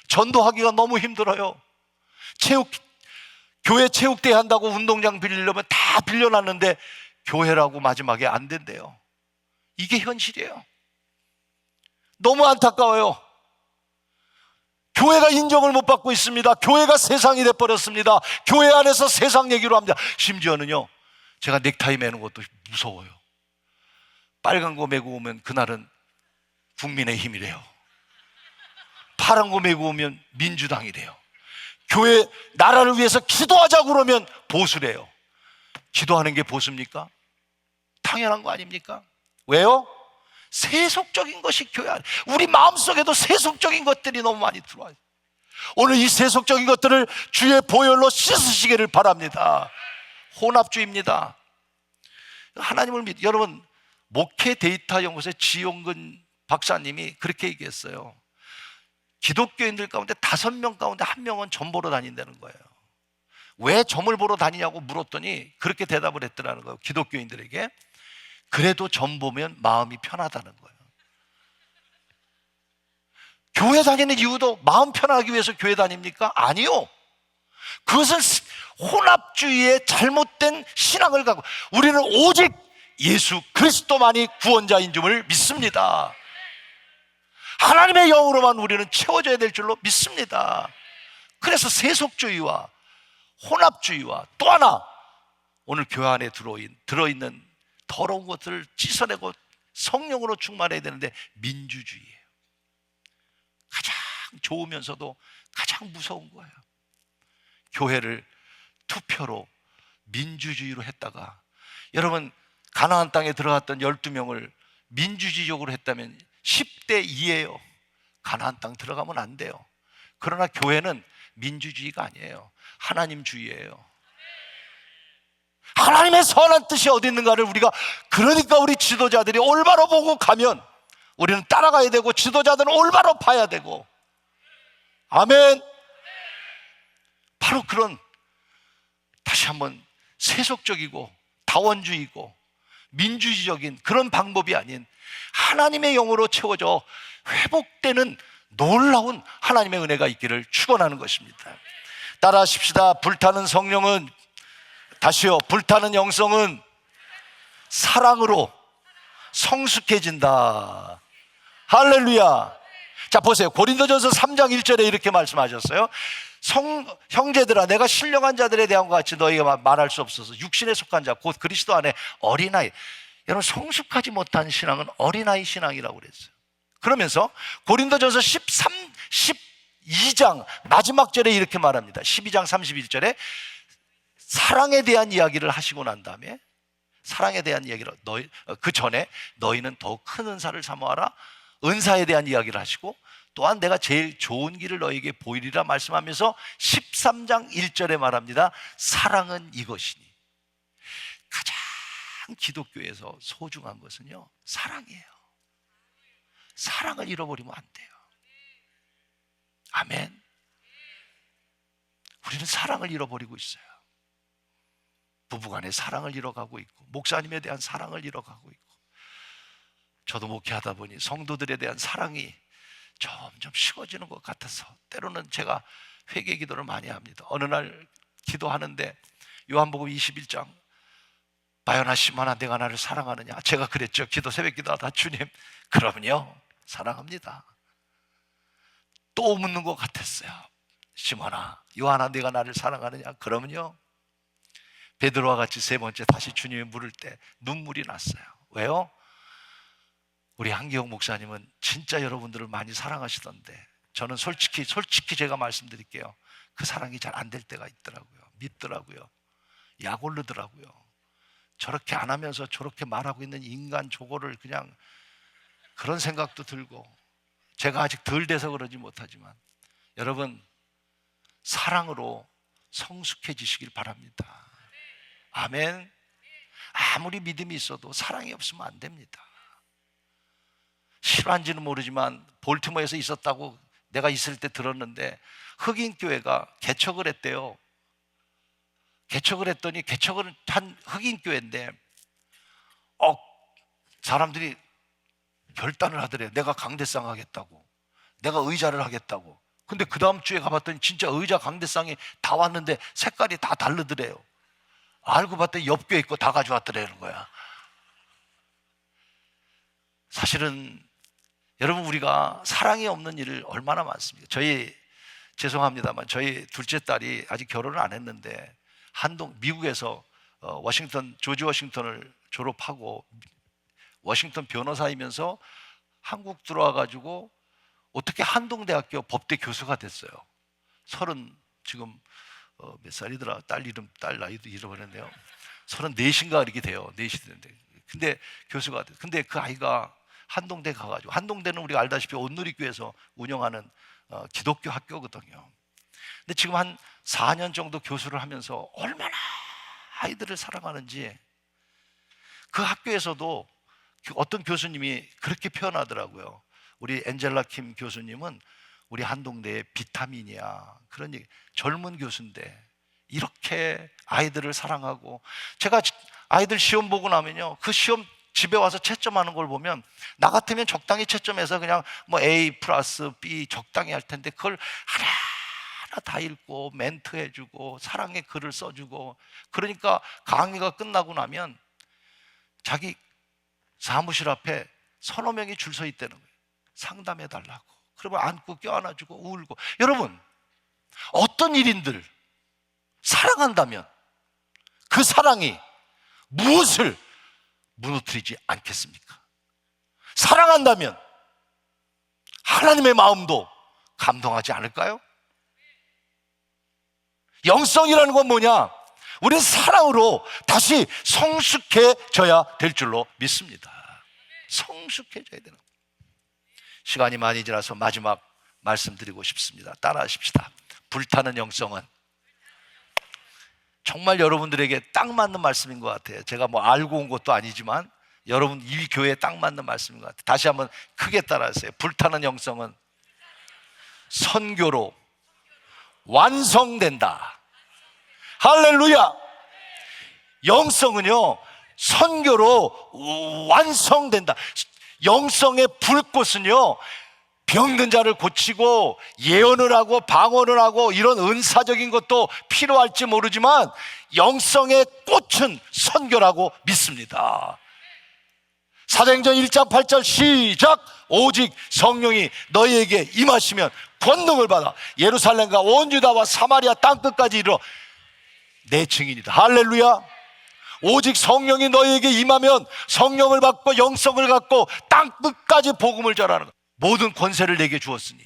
전도하기가 너무 힘들어요. 교회 체육대회 한다고 운동장 빌리려면 다 빌려놨는데 교회라고 마지막에 안 된대요. 이게 현실이에요. 너무 안타까워요. 교회가 인정을 못 받고 있습니다. 교회가 세상이 돼버렸습니다. 교회 안에서 세상 얘기로 합니다. 심지어는요, 제가 넥타이 매는 것도 무서워요. 빨간 거 메고 오면 그날은 국민의힘이래요. 파란 거 메고 오면 민주당이래요. 교회 나라를 위해서 기도하자고 그러면 보수래요. 기도하는 게 보수입니까? 당연한 거 아닙니까? 왜요? 세속적인 것이 교회 안에, 우리 마음속에도 세속적인 것들이 너무 많이 들어와요. 오늘 이 세속적인 것들을 주의 보혈로 씻으시기를 바랍니다. 혼합주의입니다. 하나님을 여러분, 목회 데이터 연구소의 지용근 박사님이 그렇게 얘기했어요. 기독교인들 가운데 5명 가운데 1명은 점 보러 다닌다는 거예요. 왜 점을 보러 다니냐고 물었더니 그렇게 대답을 했더라는 거예요. 기독교인들에게. 그래도 점 보면 마음이 편하다는 거예요. 교회 다니는 이유도 마음 편하기 위해서 교회 다닙니까? 아니요. 그것은 혼합주의의 잘못된 신앙을 갖고 우리는 오직 예수 그리스도만이 구원자인 줄을 믿습니다. 하나님의 영으로만 우리는 채워져야 될 줄로 믿습니다. 그래서 세속주의와 혼합주의와 또 하나 오늘 교회 안에 들어있는 더러운 것들을 씻어내고 성령으로 충만해야 되는데 민주주의예요. 가장 좋으면서도 가장 무서운 거예요. 교회를 투표로 민주주의로 했다가 여러분 가나안 땅에 들어갔던 12명을 민주주의적으로 했다면 10대 2예요. 가나안 땅 들어가면 안 돼요. 그러나 교회는 민주주의가 아니에요. 하나님주의예요. 하나님의 선한 뜻이 어디 있는가를 그러니까 우리 지도자들이 올바로 보고 가면 우리는 따라가야 되고 지도자들은 올바로 봐야 되고. 아멘. 바로 그런 다시 한번 세속적이고 다원주의고 민주주의적인 그런 방법이 아닌 하나님의 영으로 채워져 회복되는 놀라운 하나님의 은혜가 있기를 축원하는 것입니다. 따라하십시다. 불타는 성령은, 다시요, 불타는 영성은 사랑으로 성숙해진다. 할렐루야. 자, 보세요. 고린도전서 3장 1절에 이렇게 말씀하셨어요. 형제들아, 내가 신령한 자들에 대한 것 같이 너희가 말할 수 없어서 육신에 속한 자 곧 그리스도 안에 어린아이. 여러분, 성숙하지 못한 신앙은 어린아이 신앙이라고 그랬어요. 그러면서 고린도전서 12장 마지막 절에 이렇게 말합니다. 12장 31절에 사랑에 대한 이야기를 하시고 난 다음에 사랑에 대한 이야기를 그 전에 너희는 더욱 큰 은사를 사모하라, 은사에 대한 이야기를 하시고 또한 내가 제일 좋은 길을 너희에게 보이리라 말씀하면서 13장 1절에 말합니다. 사랑은 이것이니. 가장 기독교에서 소중한 것은요, 사랑이에요. 사랑을 잃어버리면 안 돼요. 아멘. 우리는 사랑을 잃어버리고 있어요. 부부간의 사랑을 잃어가고 있고 목사님에 대한 사랑을 잃어가고 있고, 저도 목회하다 보니 성도들에 대한 사랑이 점점 식어지는 것 같아서 때로는 제가 회개 기도를 많이 합니다. 어느 날 기도하는데 요한복음 21장 바요나 시몬아 내가 나를 사랑하느냐, 제가 그랬죠. 새벽 기도하다 주님, 그럼요 사랑합니다. 또 묻는 것 같았어요. 시몬아, 요한아 내가 나를 사랑하느냐, 그럼요. 베드로와 같이 세 번째 다시 주님이 물을 때 눈물이 났어요. 왜요? 우리 한기영 목사님은 진짜 여러분들을 많이 사랑하시던데 저는 솔직히 제가 말씀드릴게요. 그 사랑이 잘 안 될 때가 있더라고요. 밉더라고요. 약 오르더라고요. 저렇게 안 하면서 저렇게 말하고 있는 인간 저거를 그냥, 그런 생각도 들고, 제가 아직 덜 돼서 그러지 못하지만 여러분, 사랑으로 성숙해지시길 바랍니다. 아멘. 아무리 믿음이 있어도 사랑이 없으면 안 됩니다. 실화인지는 모르지만 볼티모어에서 있었다고 내가 있을 때 들었는데, 흑인 교회가 개척을 했대요. 개척을 했더니 개척을 한 흑인 교회인데 사람들이 결단을 하더래요. 내가 강대상 하겠다고, 내가 의자를 하겠다고. 근데 그 다음 주에 가봤더니 진짜 의자 강대상이 다 왔는데 색깔이 다 다르더래요. 알고 봤더니 옆 교회 있고 다 가져왔더라는 거야. 사실은 여러분, 우리가 사랑이 없는 일을 얼마나 많습니까? 죄송합니다만 저희 둘째 딸이 아직 결혼을 안 했는데 미국에서 조지 워싱턴을 졸업하고 워싱턴 변호사이면서 한국 들어와가지고 어떻게 한동대학교 법대 교수가 됐어요. 지금 몇 살이더라? 딸 나이도 잃어버렸네요. 34인가 이렇게 돼요. 4시 되는데. 근데 교수가 됐어요. 근데 그 아이가 한동대 가가지고, 한동대는 우리가 알다시피 온누리교회에서 운영하는 기독교 학교거든요. 근데 지금 한 4년 정도 교수를 하면서 얼마나 아이들을 사랑하는지, 그 학교에서도 어떤 교수님이 그렇게 표현하더라고요. 우리 엔젤라 킴 교수님은 우리 한동대의 비타민이야, 그런 얘기. 젊은 교수인데 이렇게 아이들을 사랑하고, 제가 아이들 시험 보고 나면요, 그 시험 집에 와서 채점하는 걸 보면 나 같으면 적당히 채점해서 그냥 A 플러스 B 적당히 할 텐데 그걸 하나 다 읽고 멘트 해주고 사랑의 글을 써주고, 그러니까 강의가 끝나고 나면 자기 사무실 앞에 서너 명이 줄 서 있다는 거예요. 상담해 달라고. 그러면 안고 껴안아주고 울고. 여러분, 어떤 일인들 사랑한다면 그 사랑이 무엇을 무너뜨리지 않겠습니까? 사랑한다면 하나님의 마음도 감동하지 않을까요? 영성이라는 건 뭐냐? 우리는 사랑으로 다시 성숙해져야 될 줄로 믿습니다. 성숙해져야 되는 거예요. 시간이 많이 지나서 마지막 말씀드리고 싶습니다. 따라하십시다. 불타는 영성은 정말 여러분들에게 딱 맞는 말씀인 것 같아요. 제가 뭐 알고 온 것도 아니지만 여러분 이 교회에 딱 맞는 말씀인 것 같아요. 다시 한번 크게 따라하세요. 불타는 영성은 선교로 완성된다. 할렐루야. 영성은요, 선교로 완성된다. 영성의 불꽃은요, 병든 자를 고치고 예언을 하고 방언을 하고 이런 은사적인 것도 필요할지 모르지만 영성의 꽃은 선교라고 믿습니다. 사도행전 1장 8절 시작. 오직 성령이 너희에게 임하시면 권능을 받아 예루살렘과 온 유다와 사마리아 땅끝까지 이르러 내 증인이다. 할렐루야. 오직 성령이 너희에게 임하면 성령을 받고 영성을 갖고 땅끝까지 복음을 전하는 것. 모든 권세를 내게 주었으니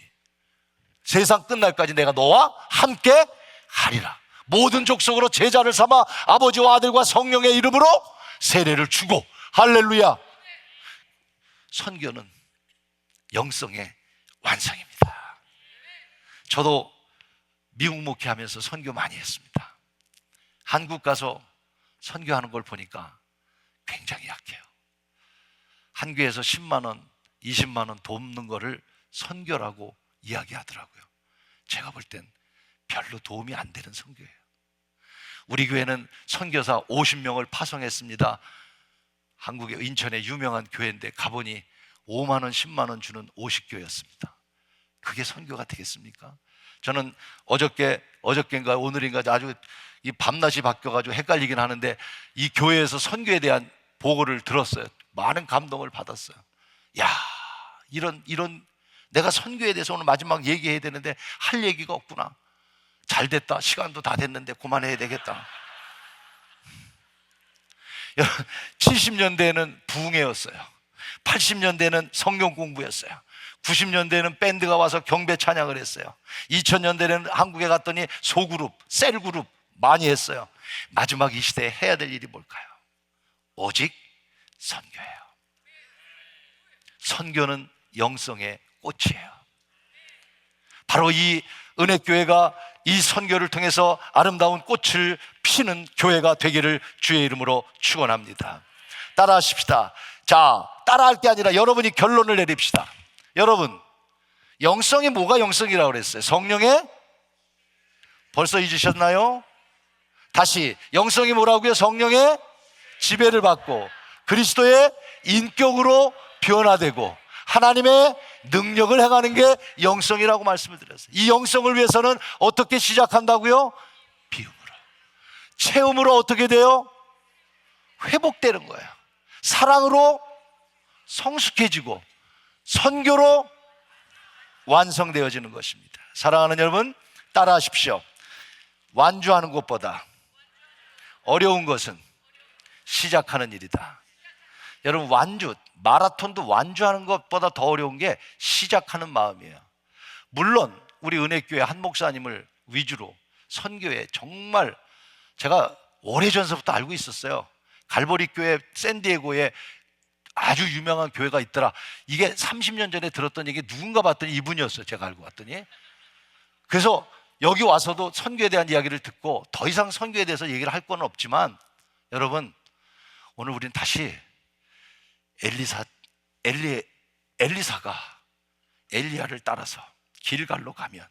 세상 끝날까지 내가 너와 함께 하리라. 모든 족속으로 제자를 삼아 아버지와 아들과 성령의 이름으로 세례를 주고. 할렐루야. 선교는 영성의 완성입니다. 저도 미국 목회하면서 선교 많이 했습니다. 한국 가서 선교하는 걸 보니까 굉장히 약해요. 한 교회에서 10만 원, 20만 원 돕는 거를 선교라고 이야기하더라고요. 제가 볼 땐 별로 도움이 안 되는 선교예요. 우리 교회는 선교사 50명을 파송했습니다. 한국의 인천의 유명한 교회인데 가보니 5만 원, 10만 원 주는 50교였습니다. 그게 선교가 되겠습니까? 저는 어저께인가 오늘인가 아주 이 밤낮이 바뀌어가지고 헷갈리긴 하는데 이 교회에서 선교에 대한 보고를 들었어요. 많은 감동을 받았어요. 야, 이런 내가 선교에 대해서 오늘 마지막 얘기해야 되는데 할 얘기가 없구나. 잘 됐다. 시간도 다 됐는데 그만해야 되겠다. 70년대에는 부흥회였어요. 80년대에는 성경 공부였어요. 90년대에는 밴드가 와서 경배 찬양을 했어요. 2000년대에는 한국에 갔더니 소그룹, 셀그룹 많이 했어요. 마지막 이 시대에 해야 될 일이 뭘까요? 오직 선교예요. 선교는 영성의 꽃이에요. 바로 이 은혜교회가 이 선교를 통해서 아름다운 꽃을 피는 교회가 되기를 주의 이름으로 축원합니다. 따라하십시다. 자, 따라할 게 아니라 여러분이 결론을 내립시다. 여러분, 영성이 뭐가 영성이라고 그랬어요? 성령의? 벌써 잊으셨나요? 다시, 영성이 뭐라고요? 성령의 지배를 받고 그리스도의 인격으로 변화되고 하나님의 능력을 행하는 게 영성이라고 말씀을 드렸어요. 이 영성을 위해서는 어떻게 시작한다고요? 비움으로. 체험으로 어떻게 돼요? 회복되는 거예요. 사랑으로 성숙해지고 선교로 완성되어지는 것입니다. 사랑하는 여러분, 따라하십시오. 완주하는 것보다 어려운 것은 시작하는 일이다. 여러분, 마라톤도 완주하는 것보다 더 어려운 게 시작하는 마음이에요. 물론 우리 은혜교회 한 목사님을 위주로 선교에 정말 제가 오래전서부터 알고 있었어요. 갈보리 교회 샌디에고에 아주 유명한 교회가 있더라. 이게 30년 전에 들었던 얘기 누군가 봤더니 이분이었어요. 제가 알고 봤더니. 그래서 여기 와서도 선교에 대한 이야기를 듣고 더 이상 선교에 대해서 얘기를 할 건 없지만 여러분, 오늘 우리는 다시 엘리사가 엘리야를 따라서 길갈로 가면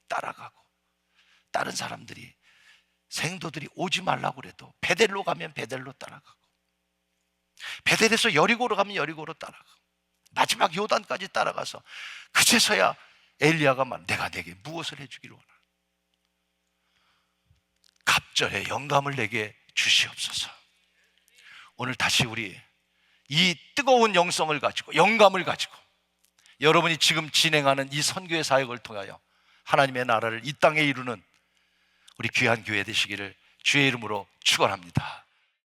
따라가고 다른 사람들이 생도들이 오지 말라고 그래도 베델로 가면 베델로 따라가고 베델에서 여리고로 가면 여리고로 따라가고 마지막 요단까지 따라가서 그제서야 엘리야가 말 내가 내게 무엇을 해주기를 원하나. 갑절에 영감을 내게 주시옵소서. 오늘 다시 우리 이 뜨거운 영성을 가지고, 영감을 가지고 여러분이 지금 진행하는 이 선교의 사역을 통하여 하나님의 나라를 이 땅에 이루는 우리 귀한 교회 되시기를 주의 이름으로 축원합니다.